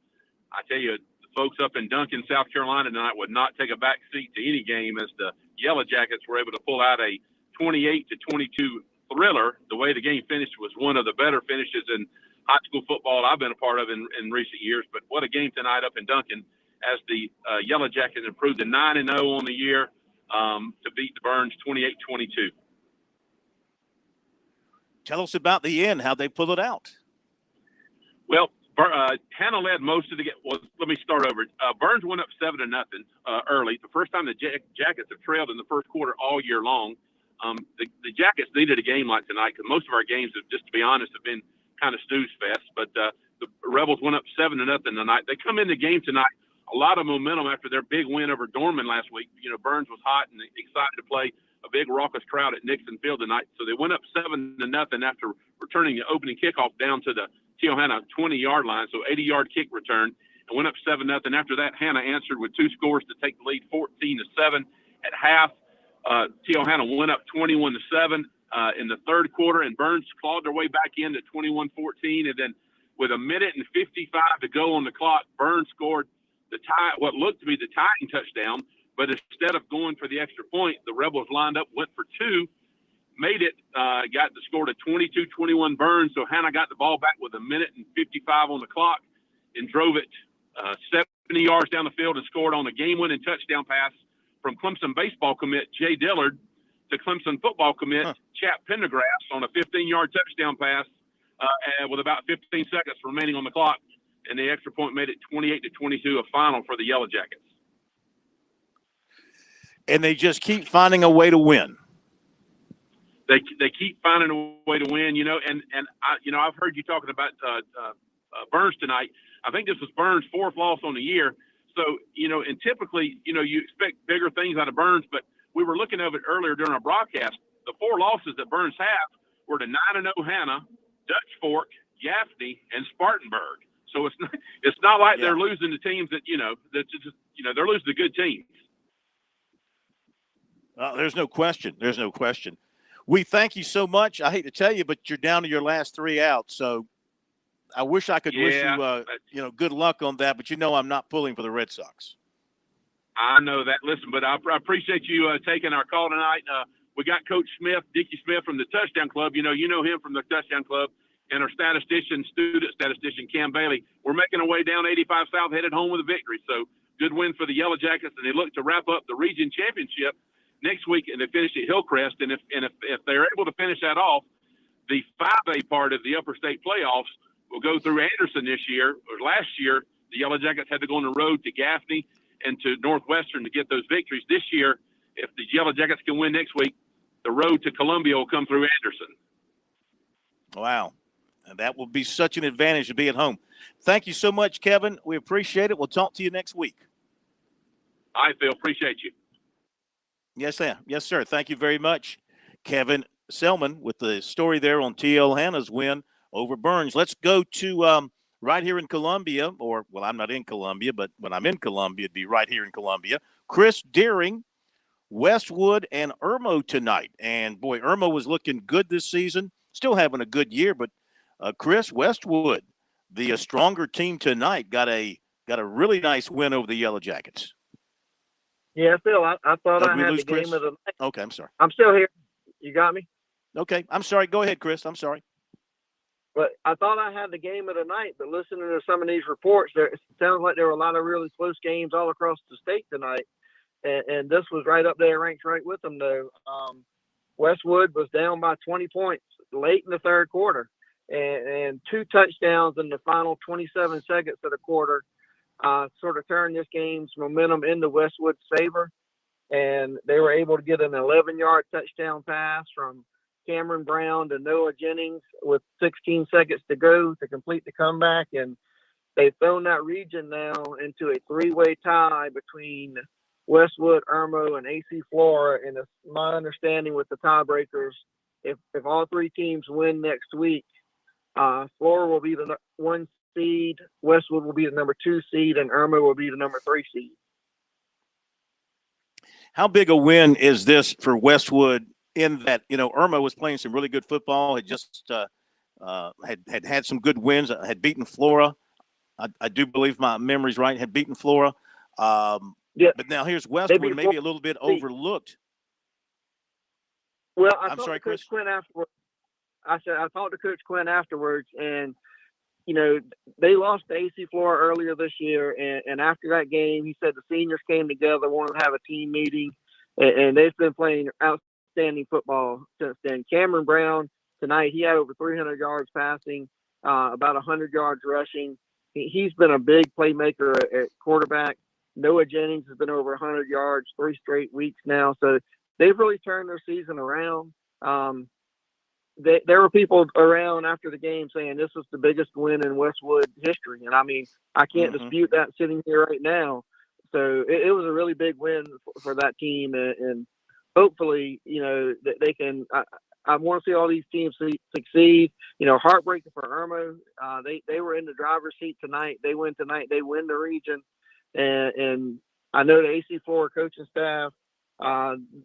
I tell you, folks up in Duncan, South Carolina tonight would not take a back seat to any game as the Yellow Jackets were able to pull out a 28-22 thriller. The way the game finished was one of the better finishes in high school football I've been a part of in recent years. But what a game tonight up in Duncan as the Yellow Jackets improved to 9-0 on the year to beat the Burns 28-22. Tell us about the end, how they pull it out. Well, Hanna led most of the game. Well, let me start over. Burns went up 7-0 early. The first time the Jackets have trailed in the first quarter all year long. The Jackets needed a game like tonight because most of our games, just to be honest, have been kind of snooze fest. But the Rebels went up 7-0 tonight. They come in the game tonight, a lot of momentum after their big win over Dorman last week. You know, Burns was hot and excited to play a big raucous crowd at Nixon Field tonight. So they went up 7-0 after returning the opening kickoff down to the Hanna 20-yard line, so 80-yard kick return, and went up 7-0. After that, Hanna answered with 2 scores to take the lead, 14-7 at half. Hanna went up 21-7 in the third quarter, and Burns clawed their way back in to 21-14. And then, with 1:55 to go on the clock, Burns scored the tie, what looked to be the tying touchdown. But instead of going for the extra point, the Rebels lined up, went for 2. Made it, got the score to 22-21 Burns. So Hanna got the ball back with 1:55 on the clock and drove it 70 yards down the field and scored on a game-winning touchdown pass from Clemson baseball commit Jay Dillard to Clemson football commit Chap Pendergrass on a 15-yard touchdown pass with about 15 seconds remaining on the clock. And the extra point made it 28-22, a final for the Yellow Jackets. And they just keep finding a way to win. They keep finding a way to win, and I've heard you talking about Burns tonight. I think this was Burns' 4th loss on the year. So, and typically, you expect bigger things out of Burns, but we were looking at it earlier during our broadcast. The 4 losses that Burns have were to 9-0 Hanna, Dutch Fork, Gaffney, and Spartanburg. So it's not like they're losing to teams that, they're losing to good teams. There's no question. There's no question. We thank you so much. I hate to tell you, but you're down to your last 3 outs. So I wish I could wish you, good luck on that. But I'm not pulling for the Red Sox. I know that. Listen, but I appreciate you taking our call tonight. We got Coach Smith, Dickie Smith from the Touchdown Club. You know him from the Touchdown Club, and our student statistician, Cam Bailey. We're making our way down 85 South, headed home with a victory. So good win for the Yellow Jackets, and they look to wrap up the region championship next week, and they finish at Hillcrest. And if they're able to finish that off, the 5A part of the Upper State playoffs will go through Anderson this year. Or last year, the Yellow Jackets had to go on the road to Gaffney and to Northwestern to get those victories. This year, if the Yellow Jackets can win next week, the road to Columbia will come through Anderson. Wow. And that will be such an advantage to be at home. Thank you so much, Kevin. We appreciate it. We'll talk to you next week. All right, Phil. Appreciate you. Yes, sir. Yes, sir. Thank you very much, Kevin Selman, with the story there on T.L. Hanna's win over Burns. Let's go to right here in Columbia, I'm not in Columbia, but when I'm in Columbia, it'd be right here in Columbia. Chris Deering, Westwood, and Irmo tonight. And, boy, Irmo was looking good this season, still having a good year. But, Chris, Westwood, the stronger team tonight, got a really nice win over the Yellow Jackets. Yeah, Phil, I thought I had the Chris? game of the night. Okay, I'm sorry. I'm still here. You got me? Okay, I'm sorry. Go ahead, Chris. I'm sorry. But I thought I had the game of the night, but listening to some of these reports, it sounds like there were a lot of really close games all across the state tonight. And this was right up there, ranked right with them, though. Westwood was down by 20 points late in the third quarter, and 2 touchdowns in the final 27 seconds of the quarter sort of turned this game's momentum into Westwood's favor. And they were able to get an 11-yard touchdown pass from Cameron Brown to Noah Jennings with 16 seconds to go to complete the comeback. And they've thrown that region now into a 3-way tie between Westwood, Irmo, and AC Flora. And it's my understanding with the tiebreakers, if all 3 teams win next week, Flora will be the 1 seed, Westwood will be the number 2 seed, and Irmo will be the number 3 seed. How big a win is this for Westwood in that, Irmo was playing some really good football, had just had some good wins, had beaten Flora. I do believe my memory's right, had beaten Flora. Yeah. But now here's Westwood, maybe a little bit overlooked. Well, I'm sorry, Chris. Quinn afterwards. I talked to Coach Quinn afterwards, and they lost to AC Flora earlier this year, and after that game, he said the seniors came together, wanted to have a team meeting, and they've been playing outstanding football since then. Cameron Brown tonight, he had over 300 yards passing, about 100 yards rushing. He's been a big playmaker at quarterback. Noah Jennings has been over 100 yards 3 straight weeks now, so they've really turned their season around. There were people around after the game saying this was the biggest win in Westwood history. And I mean, I can't dispute that sitting here right now. So it was a really big win for that team. And hopefully, they can, I want to see all these teams succeed. Heartbreaking for Irmo. They were in the driver's seat tonight. They win tonight. They win the region. And I know the AC Flora coaching staff,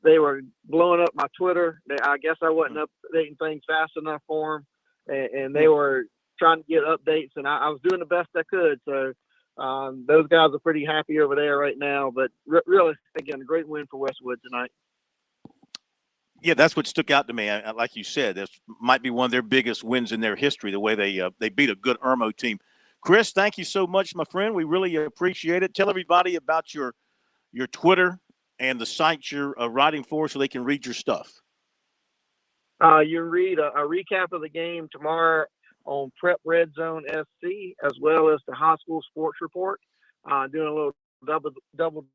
they were blowing up my Twitter. I guess I wasn't updating things fast enough for them, and they were trying to get updates, and I was doing the best I could. So those guys are pretty happy over there right now. But really, again, a great win for Westwood tonight. Yeah, that's what stuck out to me. Like you said, this might be one of their biggest wins in their history, the way they beat a good Irmo team. Chris, thank you so much, my friend. We really appreciate it. Tell everybody about your Twitter and the site you're writing for so they can read your stuff. You can read a recap of the game tomorrow on Prep Red Zone SC, as well as the high school sports report. Doing a little double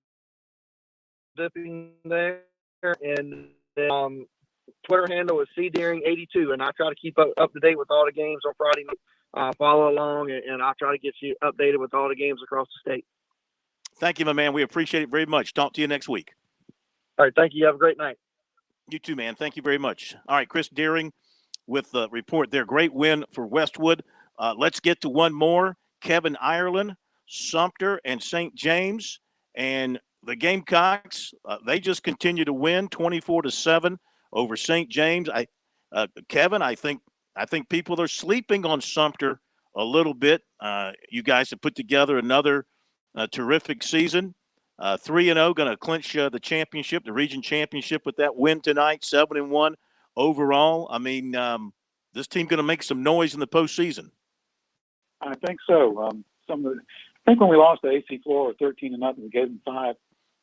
dipping there. And Twitter handle is cdeering82, and I try to keep up to date with all the games on Friday night. Follow along, and I'll try to get you updated with all the games across the state. Thank you, my man. We appreciate it very much. Talk to you next week. All right. Thank you. Have a great night. You too, man. Thank you very much. All right, Chris Deering with the report there. Great win for Westwood. Let's get to one more. Kevin Ireland, Sumter, and St. James. And the Gamecocks, they just continue to win 24-7 over St. James. Kevin, I think people are sleeping on Sumter a little bit. You guys have put together another terrific season. 3-0, going to clinch the championship, the region championship, with that win tonight. 7-1 overall. I mean, this team going to make some noise in the postseason. I think so. I think when we lost to AC Florida 13-0, we gave them 5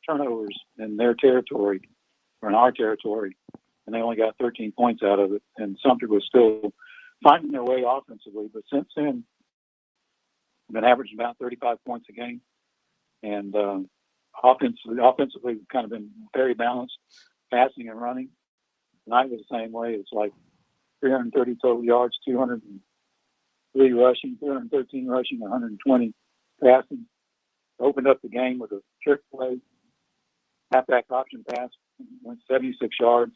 turnovers in their territory or in our territory, and they only got 13 points out of it. And Sumter was still finding their way offensively, but since then, they've been averaging about 35 points a game, and offensively, we've kind of been very balanced, passing and running. Tonight was the same way. It's like 330 total yards, 203 rushing, 213 rushing, 120 passing. Opened up the game with a trick play, halfback option pass, went 76 yards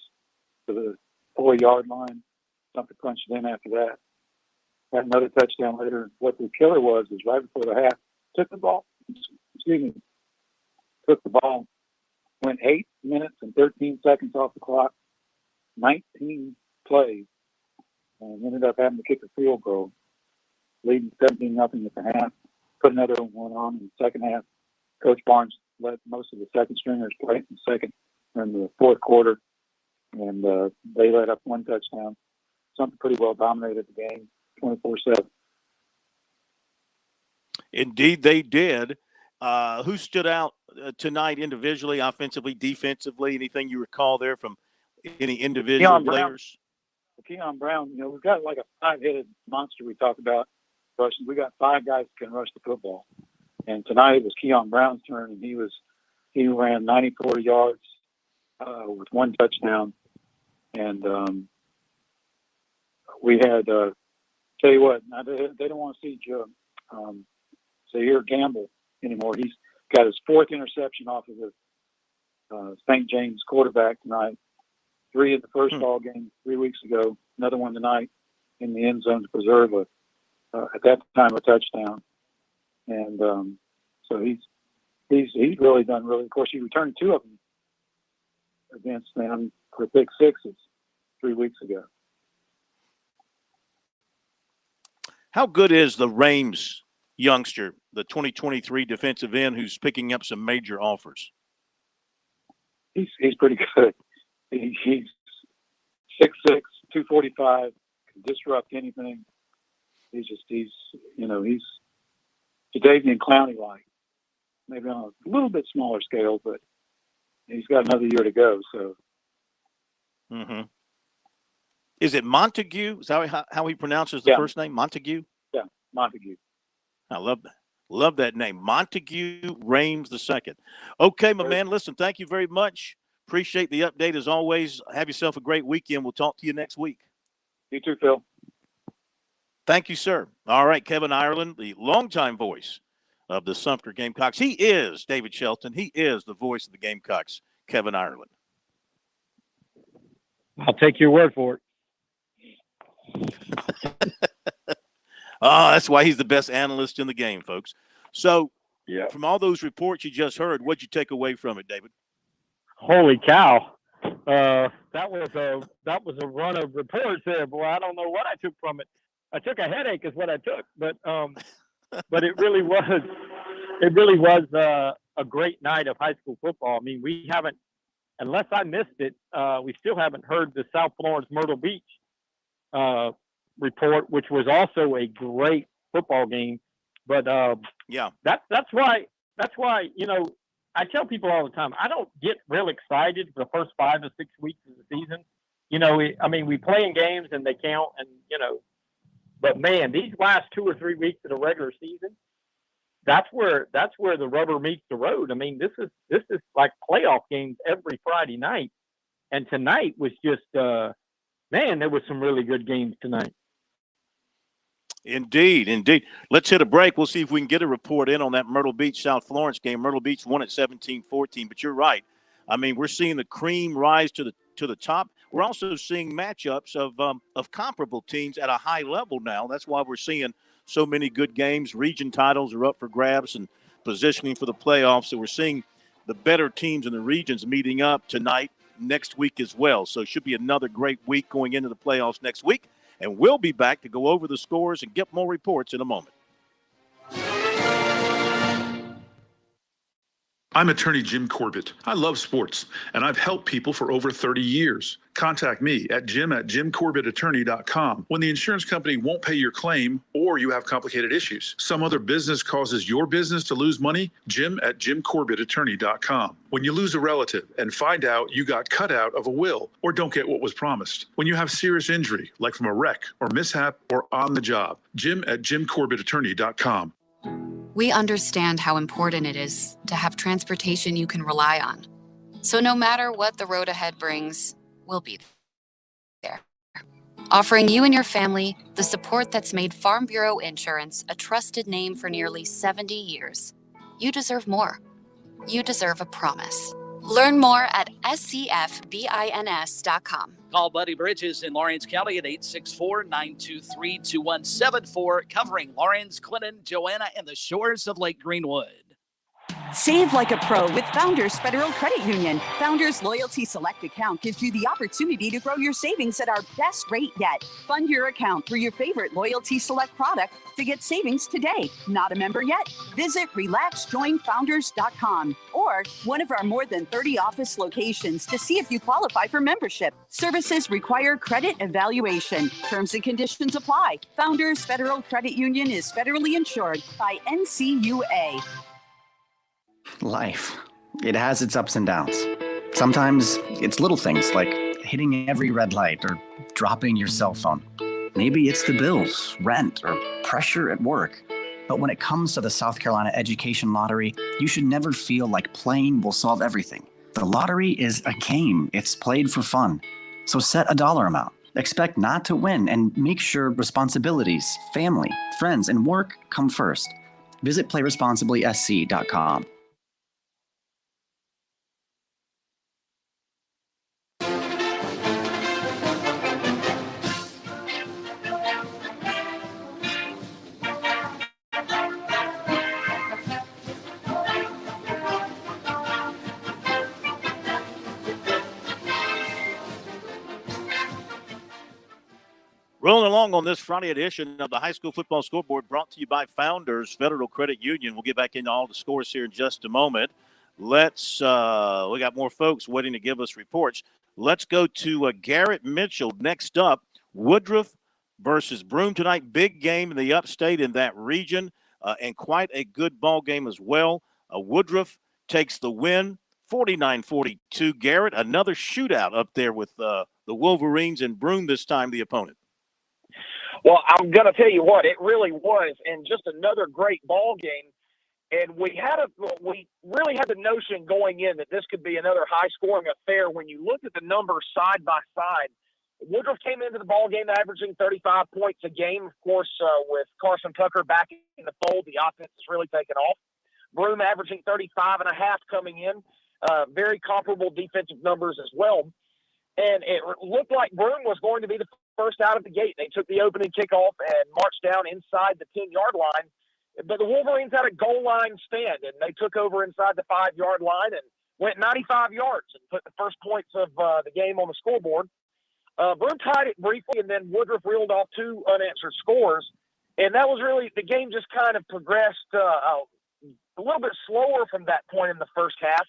to the 4-yard line. Something punched in after that. Had another touchdown later. What the killer was right before the half, took the ball, went 8 minutes and 13 seconds off the clock, 19 plays, and ended up having to kick a field goal, leading 17-0 at the half. Put another one on in the second half. Coach Barnes let most of the second stringers play in the fourth quarter, and they let up 1 touchdown. Something pretty well dominated the game 24/7. Indeed, they did. Who stood out tonight individually, offensively, defensively? Anything you recall there from any individual players? Keon Brown, we've got like a 5-headed monster we talk about rushing. We got 5 guys that can rush the football. And tonight it was Keon Brown's turn, and he ran 94 yards with 1 touchdown. And we had, tell you what, now they don't want to see Zaire Gamble anymore. He's got his 4th interception off of the St. James quarterback tonight. 3 in the first ball game 3 weeks ago. Another one tonight in the end zone to preserve at that time a touchdown. And so he's really done really. Of course, he returned 2 of them against them for pick sixes 3 weeks ago. How good is the Rames youngster, the 2023 defensive end, who's picking up some major offers? He's pretty good. He's 6'6", 245, can disrupt anything. He's Jadavian Clowney-like, maybe on a little bit smaller scale, but he's got another year to go. So, Is it Montague? Is that how he pronounces the first name? Montague? Yeah, Montague. I love that. Love that name. Montague Rames II. Okay, my man, listen, thank you very much. Appreciate the update as always. Have yourself a great weekend. We'll talk to you next week. You too, Phil. Thank you, sir. All right, Kevin Ireland, the longtime voice of the Sumter Gamecocks. He is David Shelton. He is the voice of the Gamecocks, Kevin Ireland. I'll take your word for it. That's why he's the best analyst in the game, folks. So, from all those reports you just heard, what'd you take away from it, David? Holy cow! That was a run of reports there, boy. I don't know what I took from it. I took a headache, is what I took, but it really was a great night of high school football. I mean, we haven't, unless I missed it, we still haven't heard the South Florence Myrtle Beach report, which was also a great football game. But that's why I tell people all the time, I don't get real excited for the first 5 to 6 weeks of the season. We play in games and they count, and but man, these last 2 or 3 weeks of the regular season, that's where the rubber meets the road. I mean, this is like playoff games every Friday night, and tonight was just man, there was some really good games tonight. Indeed. Let's hit a break. We'll see if we can get a report in on that Myrtle Beach South Florence game. Myrtle Beach won at 17-14, but you're right. I mean, we're seeing the cream rise to the top. We're also seeing matchups of comparable teams at a high level now. That's why we're seeing so many good games. Region titles are up for grabs and positioning for the playoffs. So we're seeing the better teams in the regions meeting up tonight, next week as well. So it should be another great week going into the playoffs next week. And we'll be back to go over the scores and get more reports in a moment. I'm attorney Jim Corbett. I love sports, and I've helped people for over 30 years. Contact me at jim@jimcorbettattorney.com when the insurance company won't pay your claim or you have complicated issues. Some other business causes your business to lose money, jim@jimcorbettattorney.com. When you lose a relative and find out you got cut out of a will or don't get what was promised. When you have serious injury, like from a wreck or mishap or on the job, jim@jimcorbettattorney.com. We understand how important it is to have transportation you can rely on. So no matter what the road ahead brings, we'll be there. Offering you and your family the support that's made Farm Bureau Insurance a trusted name for nearly 70 years. You deserve more. You deserve a promise. Learn more at scfbins.com. Call Buddy Bridges in Lawrence County at 864-923-2174, covering Lawrence, Clinton, Joanna, and the shores of Lake Greenwood. Save like a pro with Founders Federal Credit Union. Founders Loyalty Select account gives you the opportunity to grow your savings at our best rate yet. Fund your account through your favorite Loyalty Select product to get savings today. Not a member yet? Visit relaxjoinfounders.com or one of our more than 30 office locations to see if you qualify for membership. Services require credit evaluation. Terms and conditions apply. Founders Federal Credit Union is federally insured by NCUA. Life. It has its ups and downs. Sometimes it's little things like hitting every red light or dropping your cell phone. Maybe it's the bills, rent, or pressure at work. But when it comes to the South Carolina Education Lottery, you should never feel like playing will solve everything. The lottery is a game. It's played for fun. So set a dollar amount. Expect not to win and make sure responsibilities, family, friends, and work come first. Visit playresponsiblysc.com. Rolling along on this Friday edition of the High School Football Scoreboard, brought to you by Founders Federal Credit Union. We'll get back into all the scores here in just a moment. We got more folks waiting to give us reports. Let's go to Garrett Mitchell. Next up, Woodruff versus Broome tonight. Big game in the upstate in that region, and quite a good ball game as well. Woodruff takes the win, 49-42. Garrett, another shootout up there with the Wolverines and Broome this time the opponent. Well, I'm going to tell you what, it really was, and just another great ball game. And we really had the notion going in that this could be another high-scoring affair. When you look at the numbers side by side, Woodruff came into the ball game averaging 35 points a game. Of course, with Carson Tucker back in the fold, the offense has really taken off. Broome averaging 35.5 coming in. Very comparable defensive numbers as well. And it looked like Broome was going to be the first out of the gate. They took the opening kickoff and marched down inside the 10-yard line. But the Wolverines had a goal line stand, and they took over inside the 5-yard line and went 95 yards and put the first points of the game on the scoreboard. Broome tied it briefly, and then Woodruff reeled off 2 unanswered scores. And that was really – the game just kind of progressed a little bit slower from that point in the first half.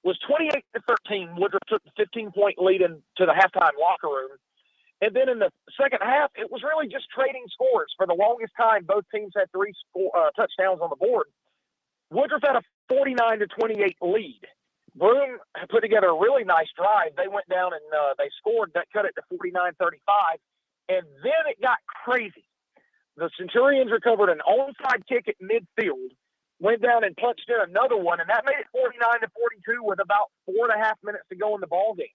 It was 28-13. Woodruff took the 15-point lead into the halftime locker room. And then in the second half, it was really just trading scores. For the longest time, both teams had 3 touchdowns on the board. Woodruff had a 49-28 lead. Broome put together a really nice drive. They went down and they scored. That cut it to 49-35. And then it got crazy. The Centurions recovered an onside kick at midfield, went down and punched in another one, and that made it 49-42 with about 4.5 minutes to go in the ballgame.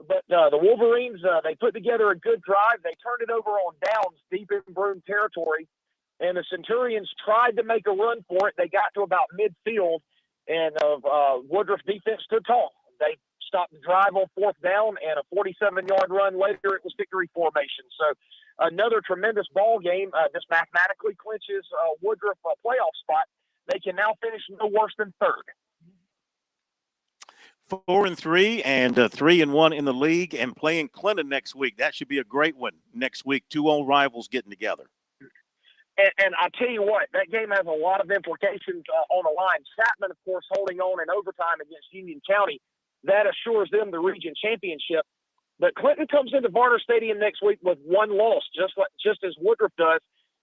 But the Wolverines, they put together a good drive. They turned it over on downs deep in Broome territory, and the Centurions tried to make a run for it. They got to about midfield, and Woodruff defense stood tall. They stopped the drive on 4th down, and a 47-yard run later, it was victory formation. So another tremendous ball game. This mathematically clinches Woodruff a playoff spot. They can now finish no worse than 3rd. 4-3 and 3-1 in the league, and playing Clinton next week. That should be a great one next week. Two old rivals getting together. And I tell you what, that game has a lot of implications on the line. Chapman, of course, holding on in overtime against Union County. That assures them the region championship. But Clinton comes into Varner Stadium next week with one loss, just as Woodruff does.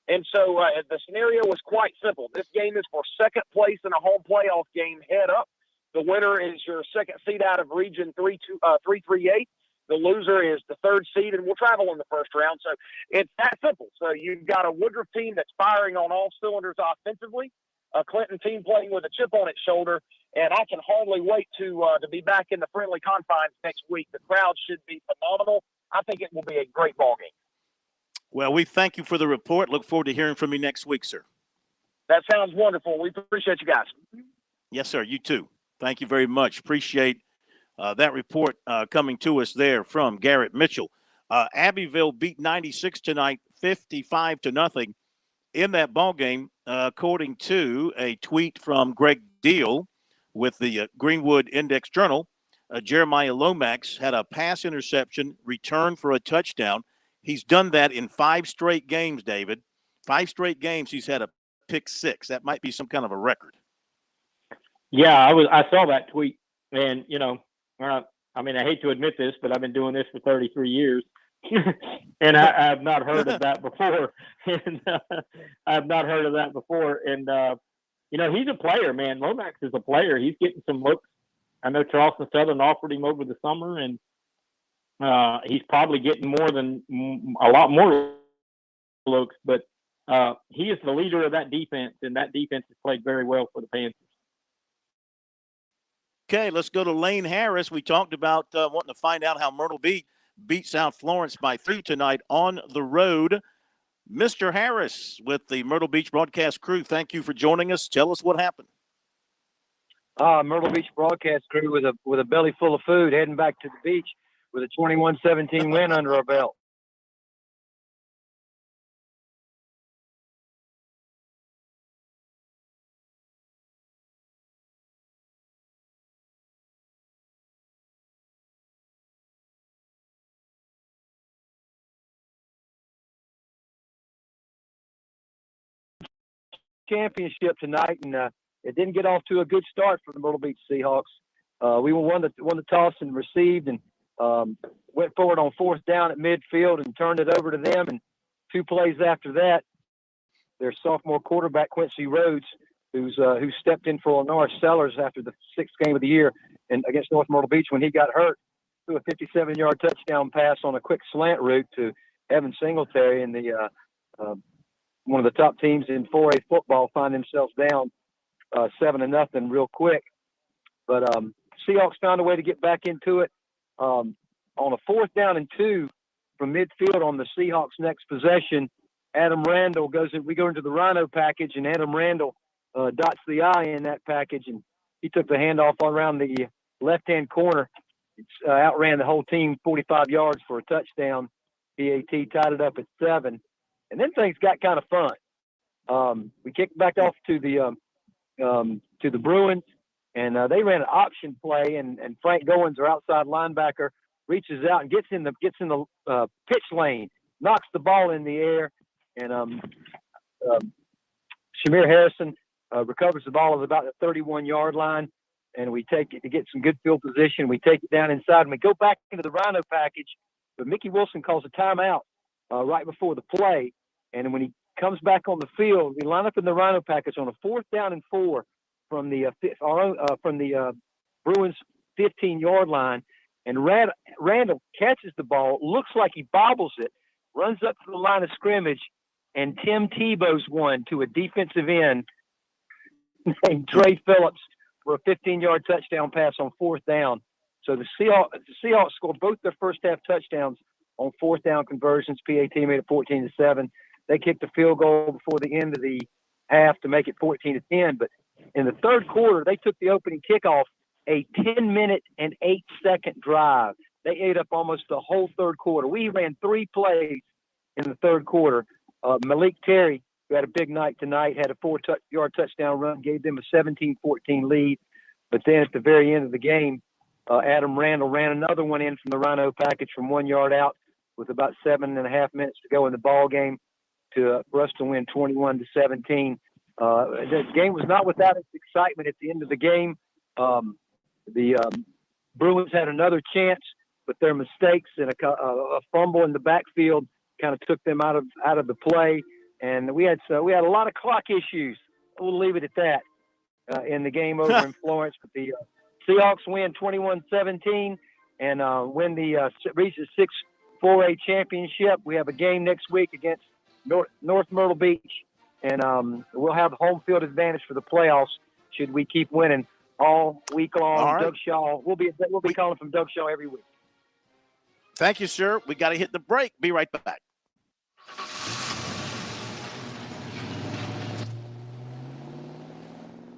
And so the scenario was quite simple. This game is for second place in a home playoff game head up. The winner is your second seed out of Region 338. The loser is the third seed, and will travel in the first round. So it's that simple. So you've got a Woodruff team that's firing on all cylinders offensively, a Clinton team playing with a chip on its shoulder, and I can hardly wait to be back in the friendly confines next week. The crowd should be phenomenal. I think it will be a great ball game. Well, we thank you for the report. Look forward to hearing from you next week, sir. That sounds wonderful. We appreciate you guys. Yes, sir. You too. Thank you very much. Appreciate that report coming to us there from Garrett Mitchell. Abbeville beat 96 tonight, 55-0 in that ball game, according to a tweet from Greg Deal with the Greenwood Index Journal. Jeremiah Lomax had a pass interception, return for a touchdown. He's done that in 5 straight games, David. 5 straight games he's had a pick 6. That might be some kind of a record. Yeah, I saw that tweet, and I mean, I hate to admit this, but I've been doing this for 33 years, and I have not heard of that before. And I've not heard of that before. And he's a player, man. Lomax is a player. He's getting some looks. I know Charleston Southern offered him over the summer, and he's probably getting a lot more looks. But he is the leader of that defense, and that defense has played very well for the Panthers. Okay, let's go to Lane Harris. We talked about wanting to find out how Myrtle Beach beat South Florence by 3 tonight on the road. Mr. Harris with the Myrtle Beach broadcast crew, thank you for joining us. Tell us what happened. Myrtle Beach broadcast crew with a belly full of food, heading back to the beach with a 21-17 win under our belt. Championship tonight, and it didn't get off to a good start for the Myrtle Beach Seahawks. We won the toss and received, and went forward on 4th down at midfield and turned it over to them. And 2 plays after that, their sophomore quarterback Quincy Rhodes, who stepped in for Lenore Sellers after the 6th game of the year and against North Myrtle Beach when he got hurt, threw a 57-yard touchdown pass on a quick slant route to Evan Singletary, and the one of the top teams in 4A football find themselves down 7-0 real quick. But Seahawks found a way to get back into it. On a 4th down and 2 from midfield on the Seahawks' next possession, Adam Randall we go into the Rhino package, and Adam Randall dots the I in that package, and he took the handoff around the left-hand corner. Outran the whole team 45 yards for a touchdown. PAT tied it up at 7. And then things got kind of fun. We kicked back off to the Bruins, and they ran an option play, and Frank Goins, our outside linebacker, reaches out and gets in the pitch lane, knocks the ball in the air, and Shamir Harrison recovers the ball at about the 31-yard line, and we take it to get some good field position. We take it down inside, and we go back into the Rhino package, but Mickey Wilson calls a timeout right before the play. And when he comes back on the field, we line up in the Rhino package on a 4th down and 4 from the Bruins 15-yard line. And Randall catches the ball, looks like he bobbles it, runs up to the line of scrimmage, and Tim Tebow's one to a defensive end named Trey Phillips for a 15-yard touchdown pass on 4th down. So the Seahawks scored both their first half touchdowns on 4th down conversions. PAT made it 14-7. They kicked a field goal before the end of the half to make it 14-10. But in the 3rd quarter, they took the opening kickoff, a 10-minute and 8-second drive. They ate up almost the whole 3rd quarter. We ran 3 plays in the 3rd quarter. Malik Terry, who had a big night tonight, had a 4-yard touchdown run, gave them a 17-14 lead. But then at the very end of the game, Adam Randall ran another one in from the Rhino package from 1 yard out with about 7.5 minutes to go in the ball game for us to win 21-17. The game was not without its excitement at the end of the game. The Bruins had another chance, but their mistakes and a fumble in the backfield kind of took them out of the play. And we had a lot of clock issues. We'll leave it at that in the game over in Florence. But the Seahawks win 21-17 and reach the 6 4A championship. We have a game next week against North Myrtle Beach, and we'll have home field advantage for the playoffs should we keep winning all week long. All right. Doug Shaw, we'll be calling from Doug Shaw every week. Thank you, sir. We got to hit the break. Be right back.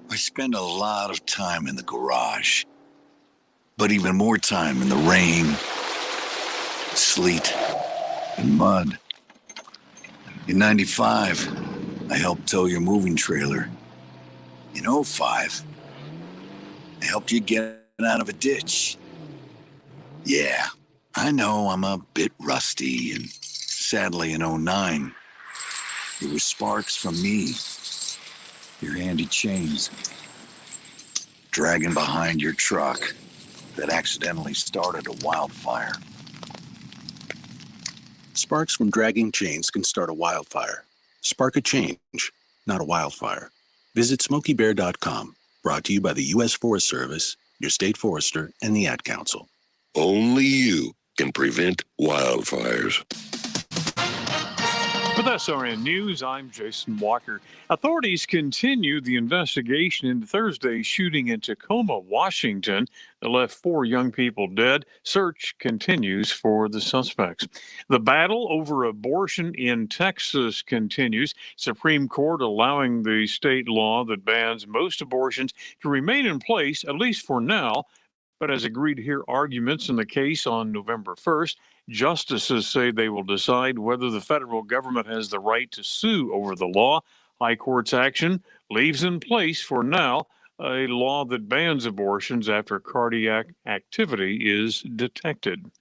I spend a lot of time in the garage, but even more time in the rain, sleet, and mud. In 95, I helped tow your moving trailer. In 05, I helped you get out of a ditch. Yeah, I know I'm a bit rusty, and sadly in 09, it was sparks from me, your handy chains, dragging behind your truck that accidentally started a wildfire. Sparks from dragging chains can start a wildfire. Spark a change, not a wildfire. Visit SmokeyBear.com. Brought to you by the U.S. Forest Service, your state forester, and the Ad Council. Only you can prevent wildfires. With SRN News, I'm Jason Walker. Authorities continue the investigation into Thursday's shooting in Tacoma, Washington, that left 4 young people dead. Search continues for the suspects. The battle over abortion in Texas continues. Supreme Court allowing the state law that bans most abortions to remain in place, at least for now, but has agreed to hear arguments in the case on November 1st. Justices say they will decide whether the federal government has the right to sue over the law. High Court's action leaves in place for now a law that bans abortions after cardiac activity is detected.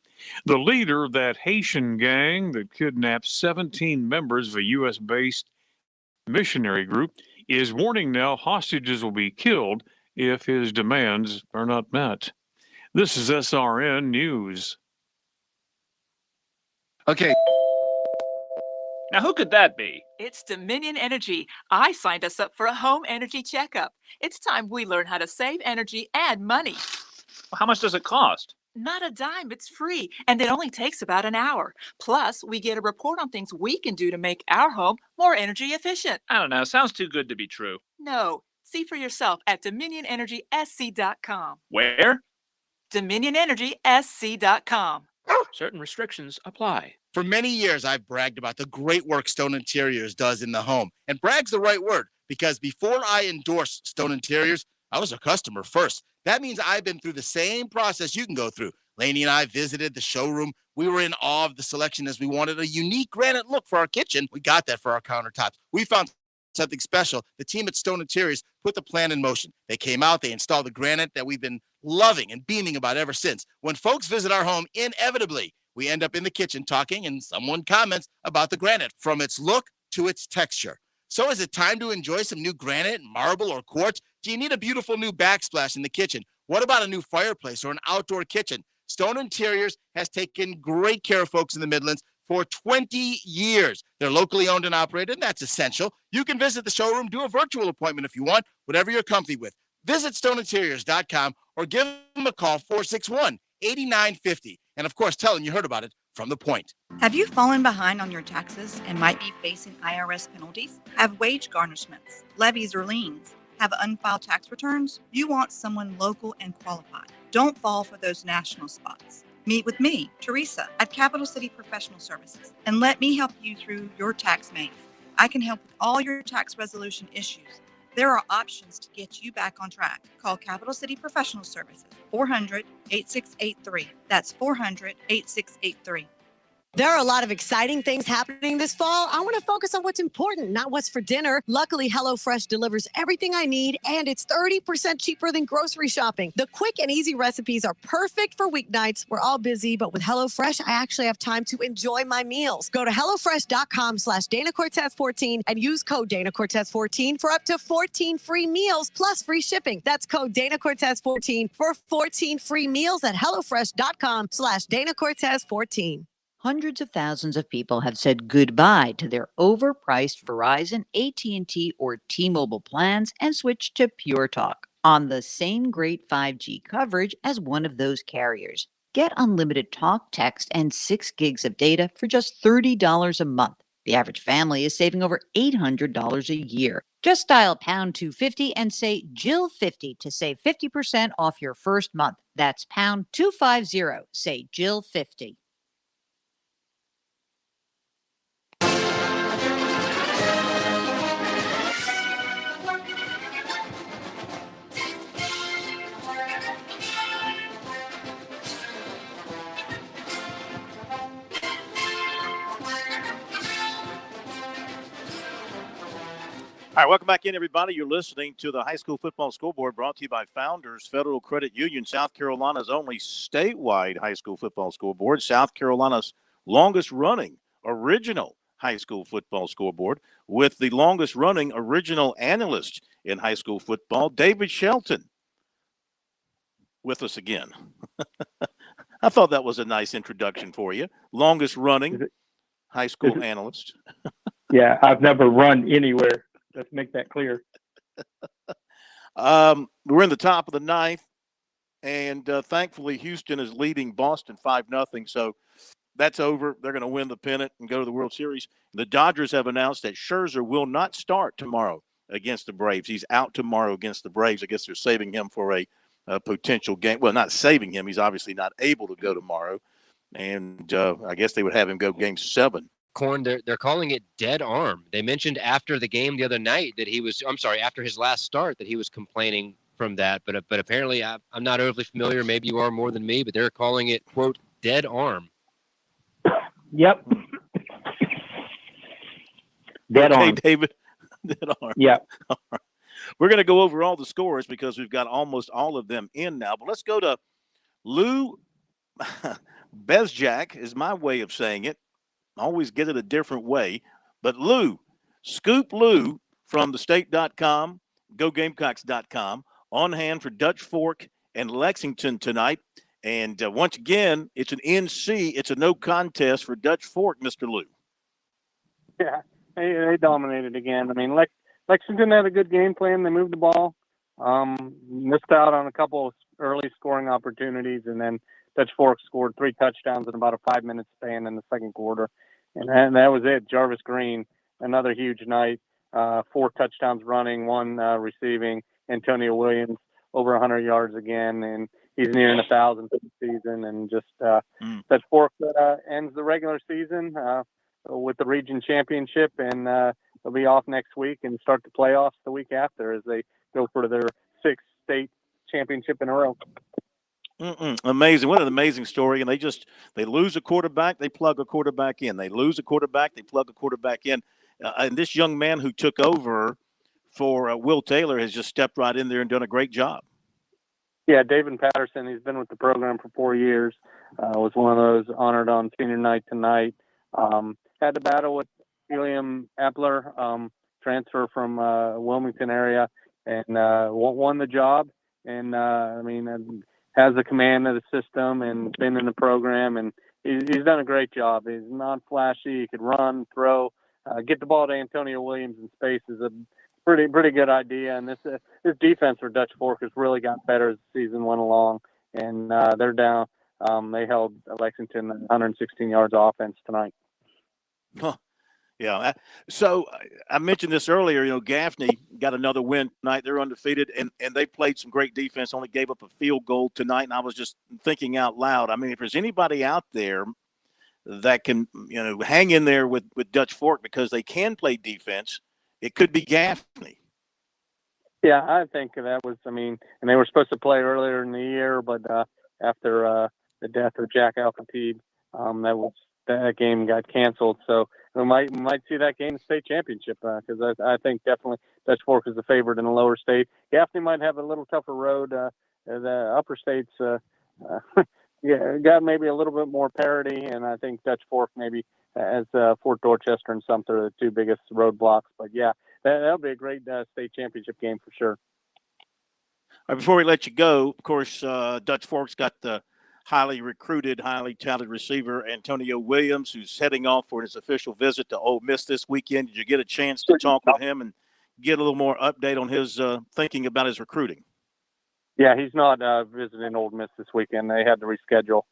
The leader of that Haitian gang that kidnapped 17 members of a U.S.-based missionary group is warning now hostages will be killed if his demands are not met. This is SRN News. Okay. Now, who could that be? It's Dominion Energy. I signed us up for a home energy checkup. It's time we learn how to save energy and money. Well, how much does it cost? Not a dime, it's free, and it only takes about an hour. Plus, we get a report on things we can do to make our home more energy efficient. I don't know. Sounds too good to be true. No. See for yourself at DominionEnergySC.com. Where? DominionEnergySC.com. Certain restrictions apply. For many years, I've bragged about the great work Stone Interiors does in the home. And brag's the right word, because before I endorsed Stone Interiors, I was a customer first. That means I've been through the same process you can go through. Lainey and I visited the showroom. We were in awe of the selection as we wanted a unique granite look for our kitchen. We got that for our countertops. We found something special. The team at Stone Interiors put the plan in motion. They came out, they installed the granite that we've been loving and beaming about ever since. When folks visit our home, inevitably, we end up in the kitchen talking and someone comments about the granite, from its look to its texture. So is it time to enjoy some new granite, marble, or quartz? Do you need a beautiful new backsplash in the kitchen? What about a new fireplace or an outdoor kitchen? Stone Interiors has taken great care of folks in the Midlands for 20 years. They're locally owned and operated, and that's essential. You can visit the showroom, do a virtual appointment if you want, whatever you're comfy with. Visit StoneInteriors.com or give them a call, 461-8950. And of course, tell them you heard about it from The Point. Have you fallen behind on your taxes and might be facing IRS penalties? Have wage garnishments, levies, or liens? Have unfiled tax returns? You want someone local and qualified. Don't fall for those national spots. Meet with me, Teresa, at Capital City Professional Services, and let me help you through your tax maze. I can help with all your tax resolution issues. There are options to get you back on track. Call Capital City Professional Services, 400-8683. That's 400-8683. There are a lot of exciting things happening this fall. I want to focus on what's important, not what's for dinner. Luckily, HelloFresh delivers everything I need, and it's 30% cheaper than grocery shopping. The quick and easy recipes are perfect for weeknights. We're all busy, but with HelloFresh, I actually have time to enjoy my meals. Go to HelloFresh.com/DanaCortez14 and use code DanaCortez14 for up to 14 free meals plus free shipping. That's code DanaCortez14 for 14 free meals at HelloFresh.com/DanaCortez14. Hundreds of thousands of people have said goodbye to their overpriced Verizon, AT&T, or T-Mobile plans and switched to Pure Talk on the same great 5G coverage as one of those carriers. Get unlimited talk, text, and 6 gigs of data for just $30 a month. The average family is saving over $800 a year. Just dial pound 250 and say Jill50 to save 50% off your first month. That's pound 250. Say Jill50. All right, welcome back in, everybody. You're listening to the High School Football Scoreboard brought to you by Founders Federal Credit Union, South Carolina's only statewide high school football scoreboard, South Carolina's longest-running original high school football scoreboard, with the longest-running original analyst in high school football, David Shelton, with us again. I thought that was a nice introduction for you. Longest-running high school analyst. Yeah, I've never run anywhere. Let's make that clear. We're in the top of the ninth, and thankfully Houston is leading Boston 5-0. So that's over. They're going to win the pennant and go to the World Series. The Dodgers have announced that Scherzer will not start tomorrow against the Braves. He's out tomorrow against the Braves. I guess they're saving him for a potential game. Well, not saving him. He's obviously not able to go tomorrow. And I guess they would have him go game 7. Corn, they're calling it dead arm. They mentioned after the game the other night that after his last start that he was complaining from that. But apparently I'm not overly familiar. Maybe you are more than me, but they're calling it, quote, dead arm. Yep. Dead okay, arm. David. Dead arm. Yep. All right. We're going to go over all the scores because we've got almost all of them in now. But let's go to Lou Bezjak is my way of saying it. Always get it a different way. But Lou, Scoop Lou from thestate.com, GoGamecocks.com, on hand for Dutch Fork and Lexington tonight. And once again, it's an NC. It's a no contest for Dutch Fork, Mr. Lou. Yeah, they dominated again. I mean, Lexington had a good game plan. They moved the ball, missed out on a couple of early scoring opportunities, and then Dutch Fork scored 3 touchdowns in about a 5-minute span in the second quarter. And that was it. Jarvis Green, another huge night, 4 touchdowns running, 1 receiving. Antonio Williams, over 100 yards again, and he's nearing 1,000 for the season. And just Dutch Fork ends the regular season with the region championship, and they'll be off next week and start the playoffs the week after as they go for their 6th state championship in a row. Amazing. What an amazing story. And they lose a quarterback, they plug a quarterback in. They lose a quarterback, they plug a quarterback in. And this young man who took over for Will Taylor has just stepped right in there and done a great job. Yeah, David Patterson, he's been with the program for 4 years, was one of those honored on senior night tonight. Had to battle with William Appler, transfer from Wilmington area, and won the job. And, has the command of the system and been in the program, and he's done a great job. He's not flashy. He could run, throw, get the ball to Antonio Williams in space is a pretty good idea. And this defense for Dutch Fork has really got better as the season went along, and they're down. They held Lexington 116 yards offense tonight. Huh. Yeah. So I mentioned this earlier, Gaffney got another win tonight. They're undefeated, and they played some great defense, only gave up a field goal tonight. And I was just thinking out loud. I mean, if there's anybody out there that can, hang in there with Dutch Fork because they can play defense, it could be Gaffney. Yeah, I think that was, and they were supposed to play earlier in the year, but after the death of Jack Al-Khatib, that was that game got canceled. So we might see that game in the state championship because I think definitely Dutch Fork is the favorite in the lower state. Gaffney might have a little tougher road. The upper states got maybe a little bit more parity, and I think Dutch Fork maybe has Fort Dorchester and Sumter the two biggest roadblocks. But yeah, that'll be a great state championship game for sure. All right, before we let you go, of course, Dutch Fork's got the highly recruited, highly talented receiver Antonio Williams, who's heading off for his official visit to Ole Miss this weekend. Did you get a chance to talk with him and get a little more update on his thinking about his recruiting? Yeah, he's not visiting Ole Miss this weekend. They had to reschedule.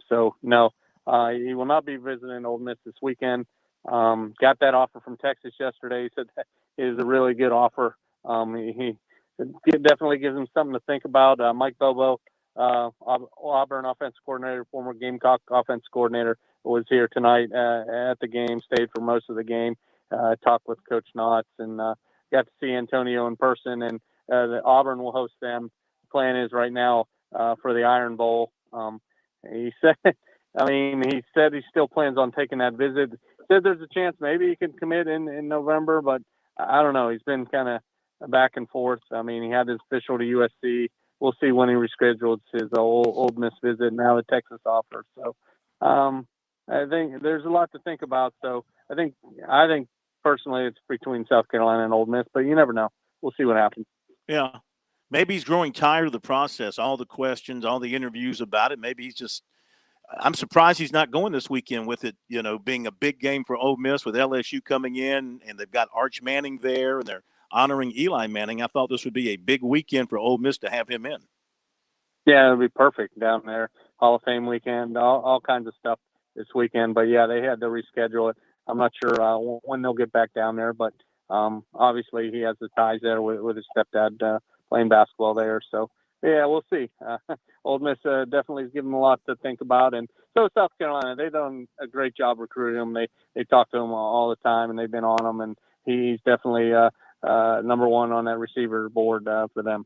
So no, he will not be visiting Ole Miss this weekend. Got that offer from Texas yesterday. He said that is a really good offer. He definitely gives him something to think about. Mike Bobo, Auburn offensive coordinator, former Gamecock offensive coordinator, was here tonight at the game, stayed for most of the game, talked with Coach Knotts, and got to see Antonio in person. And the Auburn will host them. The plan is right now for the Iron Bowl. He said he still plans on taking that visit. Said there's a chance maybe he can commit in November, but I don't know. He's been kind of back and forth. I mean, he had his official to USC. We'll see when he reschedules his Old Miss visit. Now the Texas offer. So I think there's a lot to think about. So I think personally it's between South Carolina and Ole Miss, but you never know. We'll see what happens. Yeah. Maybe he's growing tired of the process, all the questions, all the interviews about it. Maybe he's just – I'm surprised he's not going this weekend with it, being a big game for Ole Miss with LSU coming in, and they've got Arch Manning there, and they're honoring Eli Manning. I thought this would be a big weekend for Ole Miss to have him in. Yeah, it'll be perfect down there. Hall of Fame weekend, all kinds of stuff this weekend. But, yeah, they had to reschedule it. I'm not sure when they'll get back down there, but obviously he has the ties there with his stepdad playing basketball there. So, yeah, we'll see. Ole Miss definitely is giving them a lot to think about. And so South Carolina, they've done a great job recruiting him. They talk to him all the time, and they've been on him. And he's definitely number one on that receiver board for them.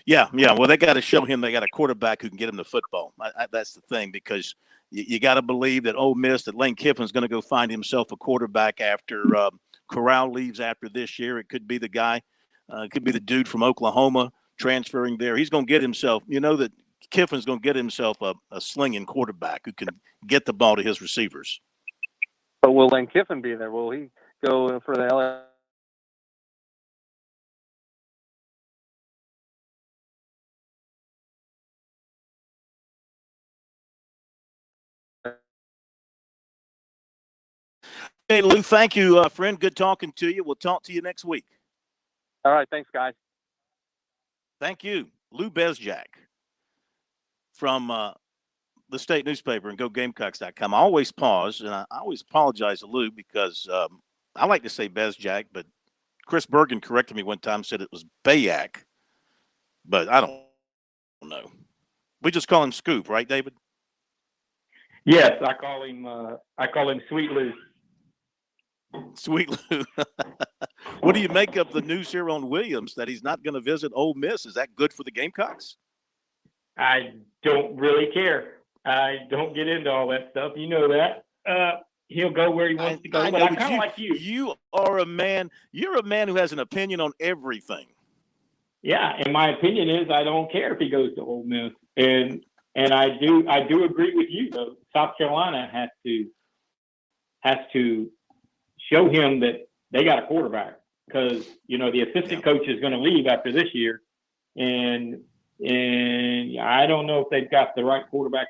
Yeah. Well, they got to show him they got a quarterback who can get him the football. That's the thing, because you got to believe that Ole Miss, that Lane Kiffin's going to go find himself a quarterback after Corral leaves after this year. It could be the guy. It could be the dude from Oklahoma transferring there. He's going to get himself, that Kiffin's going to get himself a slinging quarterback who can get the ball to his receivers. But will Lane Kiffin be there? Will he go for the LA? Hey, Lou, thank you, friend. Good talking to you. We'll talk to you next week. All right. Thanks, guys. Thank you. Lou Bezjak from the state newspaper and GoGamecocks.com. I always pause, and I always apologize to Lou because I like to say Bezjak, but Chris Bergen corrected me one time, said it was Bayak, but I don't know. We just call him Scoop, right, David? Yes, I call him Sweet Lou. Sweet Lou. What do you make of the news here on Williams that he's not going to visit Ole Miss? Is that good for the Gamecocks? I don't really care. I don't get into all that stuff. You know that. He'll go where he wants to go. But I'm kind of like you. You are a man. You're a man who has an opinion on everything. Yeah, and my opinion is I don't care if he goes to Ole Miss, and I do agree with you though. South Carolina has to show him that they got a quarterback, because the assistant coach is going to leave after this year, and I don't know if they've got the right quarterback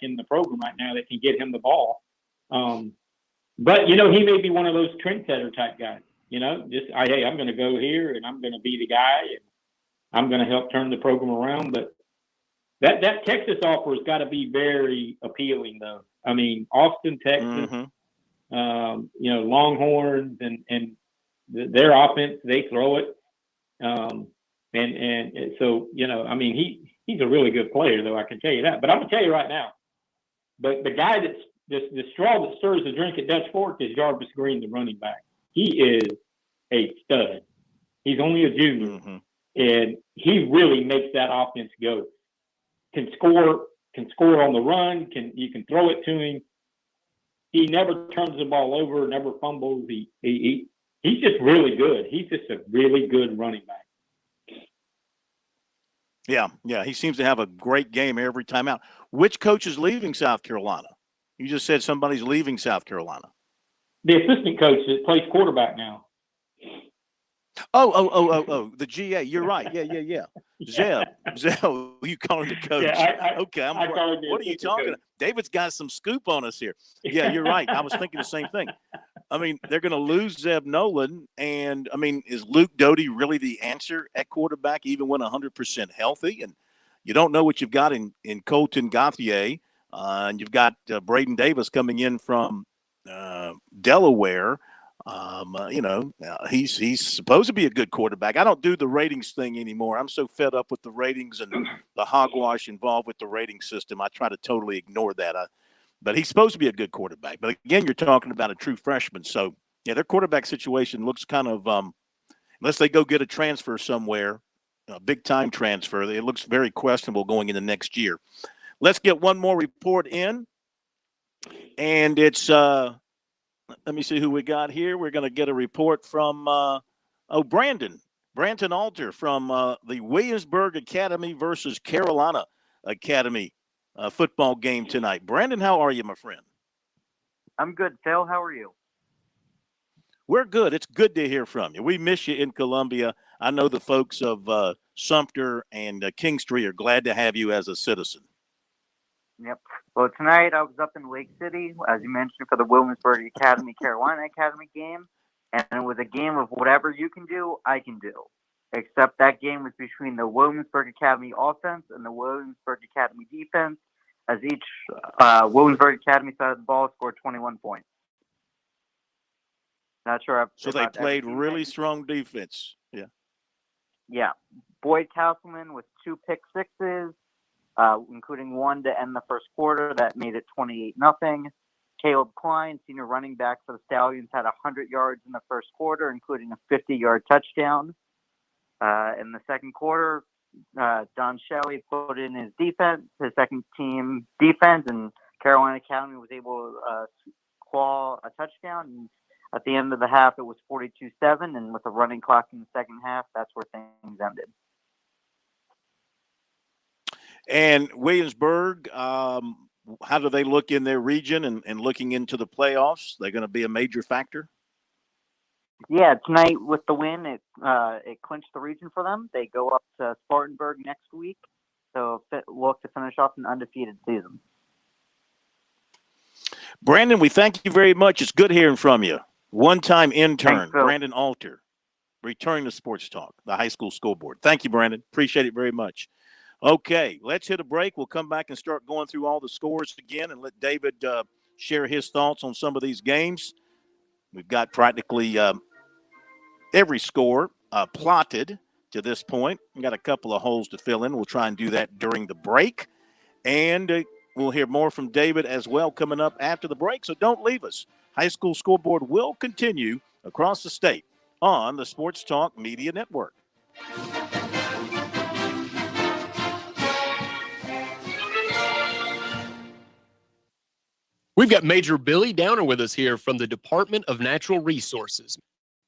in the program right now that can get him the ball. But he may be one of those trendsetter type guys. Hey, I'm going to go here and I'm going to be the guy and I'm going to help turn the program around. But that Texas offer has got to be very appealing, though. I mean, Austin, Texas, Longhorns and their offense, they throw it. And so, I mean, he's a really good player, though, I can tell you that. But I'm going to tell you right now, but the guy that's the straw that stirs the drink at Dutch Fork is Jarvis Green, the running back. He is a stud. He's only a junior, and he really makes that offense go. Can score can score on the run. You can throw it to him. He never turns the ball over, never fumbles. He's just really good. He's just a really good running back. Yeah, he seems to have a great game every time out. Which coach is leaving South Carolina? You just said somebody's leaving South Carolina. The assistant coach that plays quarterback now. Oh, the GA. You're right. Yeah. Zeb, you call him the coach. Yeah, okay, I call him the what are you assistant talking coach. about? David's got some scoop on us here. Yeah, you're right. I was thinking the same thing. I mean, they're going to lose Zeb Nolan, and I mean, is Luke Doty really the answer at quarterback, even when 100% healthy? And you don't know what you've got in Colton Gauthier, and you've got Braden Davis coming in from Delaware. He's supposed to be a good quarterback. I don't do the ratings thing anymore. I'm so fed up with the ratings and the hogwash involved with the rating system. I try to totally ignore that. But he's supposed to be a good quarterback. But again, you're talking about a true freshman. So, yeah, their quarterback situation looks kind of, unless they go get a transfer somewhere, a big-time transfer, it looks very questionable going into next year. Let's get one more report in. And it's let me see who we got here. We're going to get a report from, Brandon Alter from the Williamsburg Academy versus Carolina Academy football game tonight. Brandon, how are you, my friend? I'm good, Phil. How are you? We're good. It's good to hear from you. We miss you in Columbia. I know the folks of Sumter and Kingstree are glad to have you as a citizen. Yep. Well, tonight I was up in Lake City, as you mentioned, for the Williamsburg Academy Carolina Academy game, and it was a game of whatever you can do, I can do. Except that game was between the Williamsburg Academy offense and the Williamsburg Academy defense, as each Williamsburg Academy side of the ball scored 21 points. Not sure. So they played really strong defense. Yeah. Yeah. Boyd Castleman with 2 pick sixes, including one to end the first quarter. That made it 28-0. Caleb Klein, senior running back for the Stallions, had 100 yards in the first quarter, including a 50-yard touchdown. In the second quarter, Don Shelley put in his defense, his second team defense, and Carolina Academy was able to claw a touchdown. And at the end of the half, it was 42-7, and with a running clock in the second half, that's where things ended. And Williamsburg, how do they look in their region and looking into the playoffs? They're going to be a major factor? Yeah, tonight with the win, it clinched the region for them. They go up to Spartanburg next week, so look to finish off an undefeated season. Brandon, we thank you very much. It's good hearing from you. One-time intern, Thanks, Phil. Brandon Alter, returning to Sports Talk, the high school scoreboard. Thank you, Brandon. Appreciate it very much. Okay, let's hit a break. We'll come back and start going through all the scores again and let David share his thoughts on some of these games. We've got practically every score plotted to this point. We've got a couple of holes to fill in. We'll try and do that during the break. And we'll hear more from David as well coming up after the break, so don't leave us. High School Scoreboard will continue across the state on the Sports Talk Media Network. We've got Major Billy Downer with us here from the Department of Natural Resources.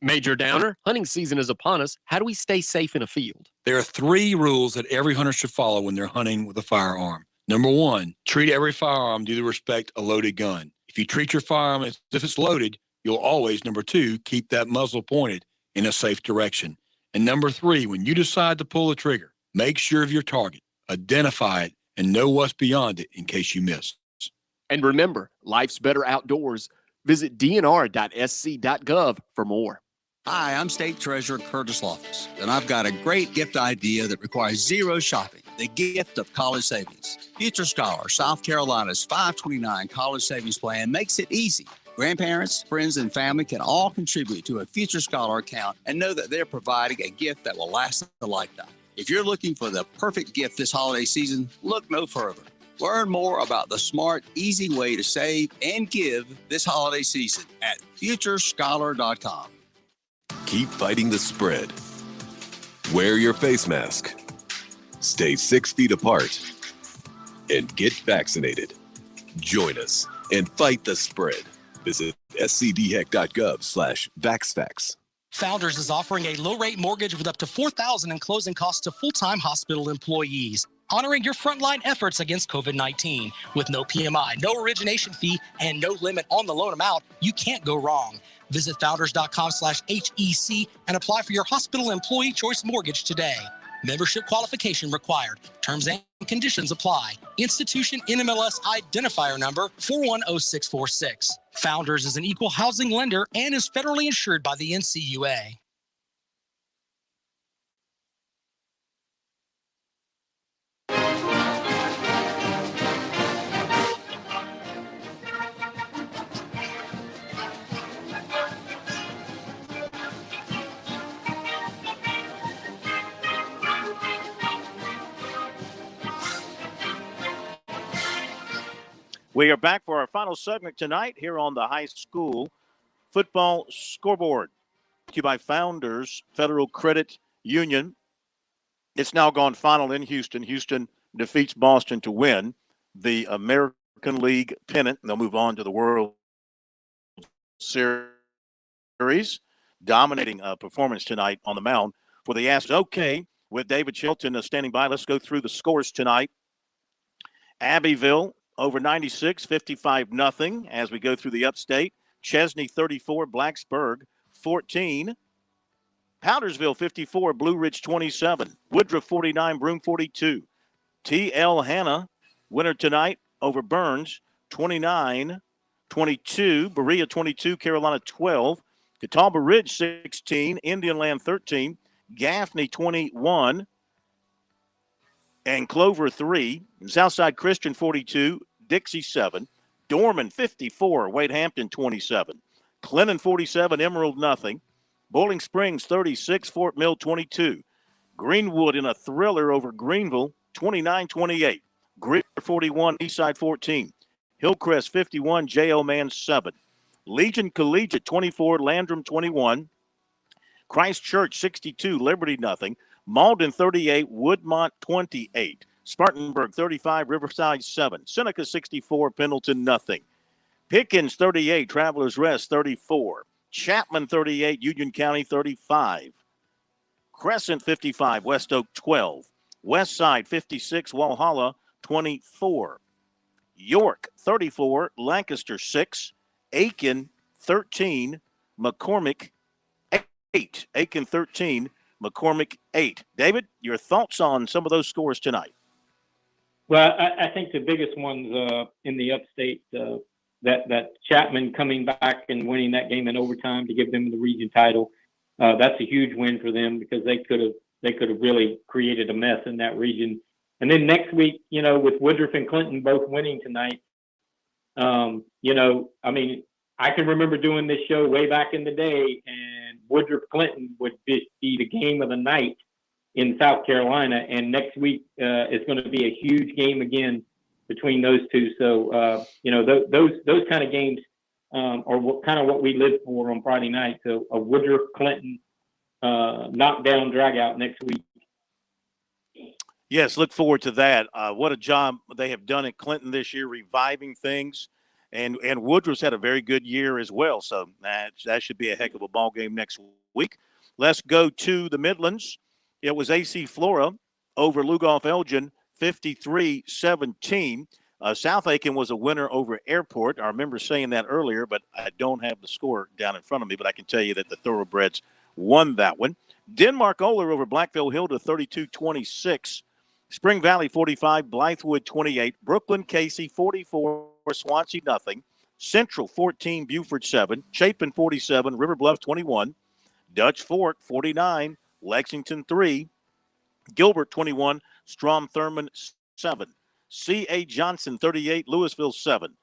Major Downer, hunting season is upon us. How do we stay safe in a field? There are 3 rules that every hunter should follow when they're hunting with a firearm. Number 1, treat every firearm due to respect a loaded gun. If you treat your firearm as if it's loaded, you'll always, number 2, keep that muzzle pointed in a safe direction. And number 3, when you decide to pull the trigger, make sure of your target, identify it, and know what's beyond it in case you miss. And remember, life's better outdoors. Visit dnr.sc.gov for more. Hi, I'm State Treasurer Curtis Loftus, and I've got a great gift idea that requires zero shopping, the gift of college savings. Future Scholar, South Carolina's 529 college savings plan makes it easy. Grandparents, friends, and family can all contribute to a Future Scholar account and know that they're providing a gift that will last a lifetime. If you're looking for the perfect gift this holiday season, look no further. Learn more about the smart, easy way to save and give this holiday season at futurescholar.com. Keep fighting the spread. Wear your face mask. Stay 6 feet apart. and get vaccinated. Join us and fight the spread. Visit scdheck.gov/vaxfax. Founders is offering a low-rate mortgage with up to $4,000 in closing costs to full-time hospital employees, honoring your frontline efforts against COVID-19. With no PMI, no origination fee, and no limit on the loan amount, you can't go wrong. Visit founders.com/HEC and apply for your hospital employee choice mortgage today. Membership qualification required. Terms and conditions apply. Institution NMLS identifier number 410646. Founders is an equal housing lender and is federally insured by the NCUA. We are back for our final segment tonight here on the high school football scoreboard. Brought to you by Founders Federal Credit Union. It's now gone final in Houston. Houston defeats Boston to win the American League pennant. They'll move on to the World Series. Dominating performance tonight on the mound for the Astros. Okay, with David Shelton standing by, let's go through the scores tonight. Abbeville over 96, 55-0 as we go through the upstate. Chesney 34, Blacksburg 14. Powdersville 54, Blue Ridge 27. Woodruff 49, Broome 42. T.L. Hanna, winner tonight over Burns 29-22. Berea 22, Carolina 12. Catawba Ridge 16, Indianland 13. Gaffney 21. And Clover 3, Southside Christian 42, Dixie 7, Dorman 54, Wade Hampton 27, Clinton 47, Emerald nothing, Bowling Springs 36, Fort Mill 22, Greenwood in a thriller over Greenville 29-28, Greer 41, Eastside 14, Hillcrest 51, J.O. Man 7, Legion Collegiate 24, Landrum 21, Christchurch 62, Liberty nothing, Malden 38, Woodmont 28, Spartanburg 35, Riverside 7, Seneca 64, Pendleton nothing, Pickens 38, Travelers Rest 34, Chapman 38, Union County 35, Crescent 55, West Oak 12, West Side 56, Walhalla 24, York 34, Lancaster 6, Aiken 13, McCormick 8, Aiken 13, McCormick 8. David, your thoughts on some of those scores tonight? Well, I think the biggest ones in the upstate, that Chapman coming back and winning that game in overtime to give them the region title, that's a huge win for them because they could have really created a mess in that region. And then next week, with Woodruff and Clinton both winning tonight, I can remember doing this show way back in the day, and Woodruff Clinton would just be the game of the night in South Carolina. And next week is going to be a huge game again between those two. So, those kind of games are kind of what we live for on Friday night. So a Woodruff Clinton knockdown dragout next week. Yes, look forward to that. What a job they have done at Clinton this year, reviving things. And Woodruff's had a very good year as well. So that should be a heck of a ball game next week. Let's go to the Midlands. It was AC Flora over Lugoff Elgin, 53-17. South Aiken was a winner over Airport. I remember saying that earlier, but I don't have the score down in front of me. But I can tell you that the Thoroughbreds won that one. Denmark Oler over Blackville Hilda, 32-26. Spring Valley 45, Blythewood 28, Brooklyn Casey 44, Swansea nothing, Central 14, Buford 7, Chapin 47, River Bluff 21, Dutch Fork 49, Lexington 3, Gilbert 21, Strom Thurmond 7, C.A. Johnson 38, Louisville 7.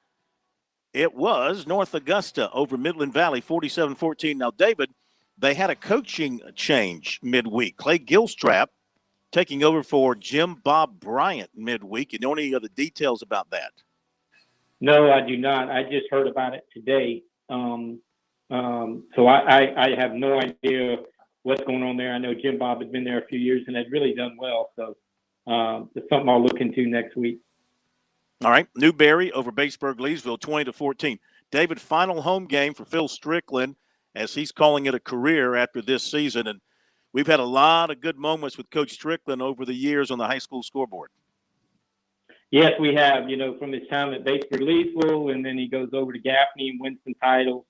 It was North Augusta over Midland Valley 47-14. Now, David, they had a coaching change midweek. Clay Gilstrap taking over for Jim Bob Bryant midweek. You know any of the details about that? No, I do not. I just heard about it today. So I have no idea what's going on there. I know Jim Bob had been there a few years and had really done well. So it's something I'll look into next week. All right, Newberry over Batesburg-Leesville, 20-14. David, final home game for Phil Strickland, as he's calling it a career after this season. And we've had a lot of good moments with Coach Strickland over the years on the high school scoreboard. Yes, we have, from his time at Batesburg-Leesville, and then he goes over to Gaffney and wins some titles.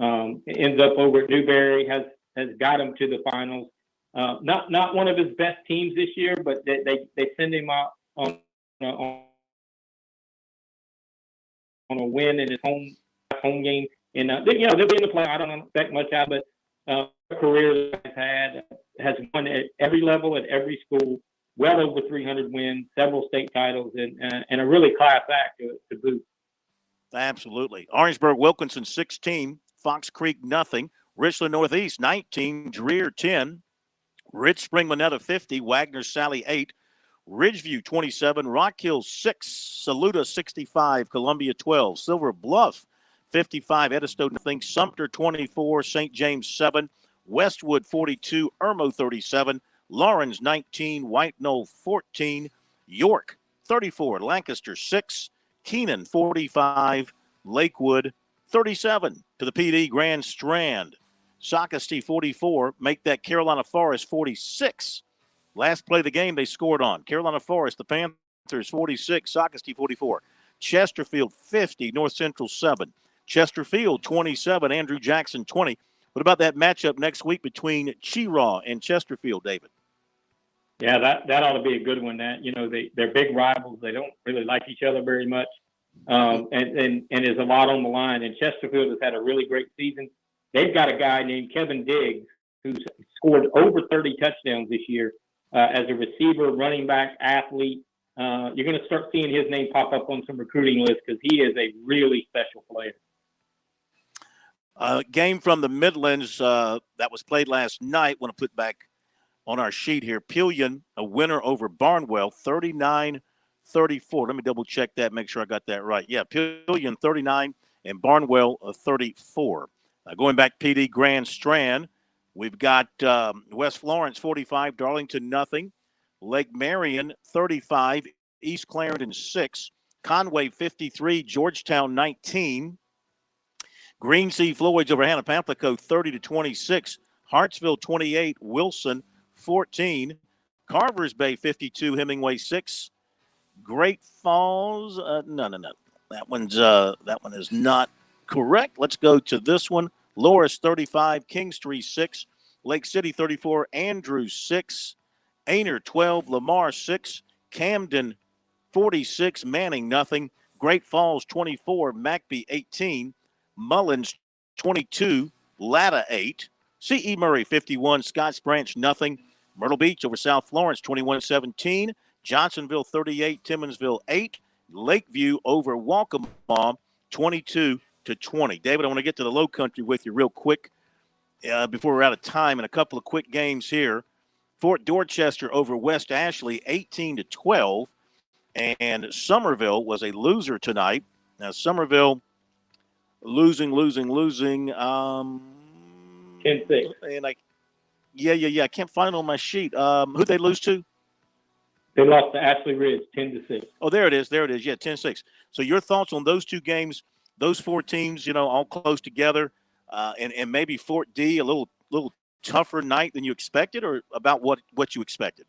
Ends up over at Newberry, has got him to the finals. Not one of his best teams this year, but they send him out on a win in his home game. And, they'll be in the play. I don't expect much out of it. Career that he's had, has won at every level, at every school, well over 300 wins, several state titles, and a really class act to boot. Absolutely. Orangeburg-Wilkinson, 16. Fox Creek, nothing. Richland Northeast, 19. Dreer, 10. Rich Spring Monetta, 50. Wagner Sally, 8. Ridgeview, 27. Rock Hill, 6. Saluda, 65. Columbia, 12. Silver Bluff, 55. Edisto, nothing. Sumter, 24. St. James, 7. Westwood, 42. Irmo, 37. Lawrence, 19. White Knoll, 14. York, 34. Lancaster, 6. Keenan, 45. Lakewood, 37. To the PD, Grand Strand. Socastee, 44. Make that Carolina Forest, 46. Last play of the game they scored on. Carolina Forest, the Panthers, 46. Socastee, 44. Chesterfield, 50. North Central, 7. Chesterfield, 27. Andrew Jackson, 20. What about that matchup next week between Chiraw and Chesterfield, David? Yeah, that ought to be a good one. They're big rivals. They don't really like each other very much, and there's a lot on the line. And Chesterfield has had a really great season. They've got a guy named Kevin Diggs who's scored over 30 touchdowns this year as a receiver, running back, athlete. You're going to start seeing his name pop up on some recruiting lists because he is a really special player. Game from the Midlands that was played last night. Want to put back on our sheet here. Pillion, a winner over Barnwell, 39-34. Let me double check that, make sure I got that right. Yeah, Pillion 39 and Barnwell 34. Going back PD Grand Strand, we've got West Florence 45, Darlington nothing. Lake Marion 35, East Clarendon 6, Conway 53, Georgetown 19. Green Sea Floyd's over Hannah Pamplico 30-26. Hartsville 28, Wilson 14. Carvers Bay 52, Hemingway 6. Great Falls, no. That one is not correct. Let's go to this one. Loris 35, Kingstree 6, Lake City 34, Andrews 6, Ainer 12, Lamar 6, Camden 46, Manning nothing. Great Falls 24, McBee 18, Mullins 22, Latta 8, C.E. Murray 51, Scotts Branch nothing. Myrtle Beach over South Florence 21-17, Johnsonville 38, Timmonsville 8, Lakeview over Waccamaw 22-20. David, I want to get to the Low Country with you real quick before we're out of time, and a couple of quick games here. Fort Dorchester over West Ashley 18-12, and Somerville was a loser tonight. Now Somerville losing 10-6. And I can't find it on my sheet. Who'd they lose to? They lost to Ashley Ridge 10-6. Oh, there it is. Yeah, 10-6. So your thoughts on those two games, those four teams, all close together, and maybe Fort D a little tougher night than you expected, or about what you expected?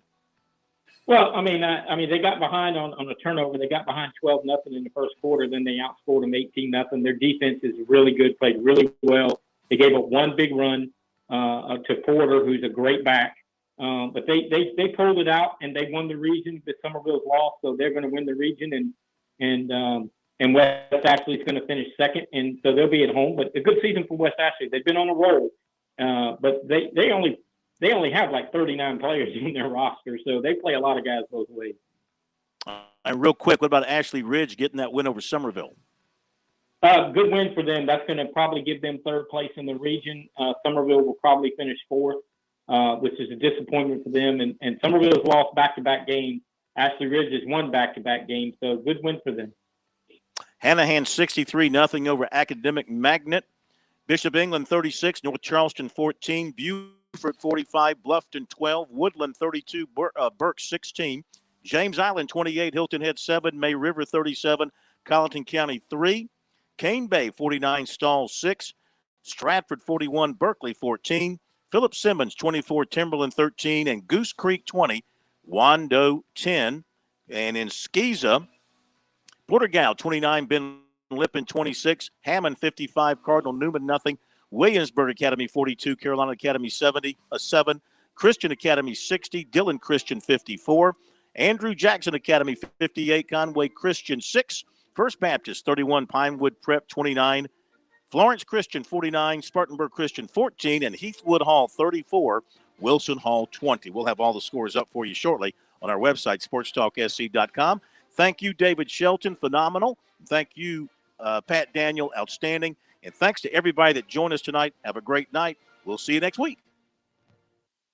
Well, they got behind on a turnover. They got behind 12-0 in the first quarter. Then they outscored them 18-0. Their defense is really good, played really well. They gave up one big run to Porter, who's a great back. But they pulled it out, and they won the region. But Somerville's lost, so they're going to win the region, and West Ashley's going to finish second, and so they'll be at home. But a good season for West Ashley. They've been on a roll, but they only have like 39 players in their roster, so they play a lot of guys both ways. And real quick, what about Ashley Ridge getting that win over Somerville? Good win for them. That's going to probably give them third place in the region. Somerville will probably finish fourth, which is a disappointment for them. And Somerville has lost back-to-back games. Ashley Ridge has won back-to-back games, so good win for them. Hanahan 63-0 over Academic Magnet. Bishop England 36, North Charleston 14, Buford 45, Bluffton 12, Woodland 32, Burke 16, James Island 28, Hilton Head 7, May River 37, Colleton County 3, Cane Bay 49, Stall 6, Stratford 41, Berkeley 14, Philip Simmons 24, Timberland 13, and Goose Creek 20, Wando 10. And in Skeeza, Portergal 29, Ben Lippin 26, Hammond 55, Cardinal Newman nothing, Williamsburg Academy 42, Carolina Academy 7, Christian Academy 60, Dillon Christian 54, Andrew Jackson Academy 58, Conway Christian 6, First Baptist 31, Pinewood Prep 29, Florence Christian 49, Spartanburg Christian 14, and Heathwood Hall 34, Wilson Hall 20. We'll have all the scores up for you shortly on our website, sportstalksc.com. Thank you, David Shelton, phenomenal. Thank you, Pat Daniel, outstanding. And thanks to everybody that joined us tonight. Have a great night. We'll see you next week.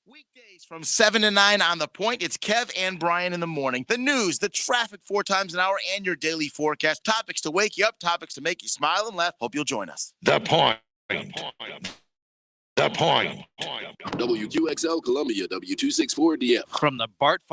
Weekdays from 7 to 9 on The Point. It's Kev and Brian in the morning. The news, the traffic 4 times an hour, and your daily forecast. Topics to wake you up, topics to make you smile and laugh. Hope you'll join us. The Point. The Point. WQXL Columbia, W264DM. From the Bart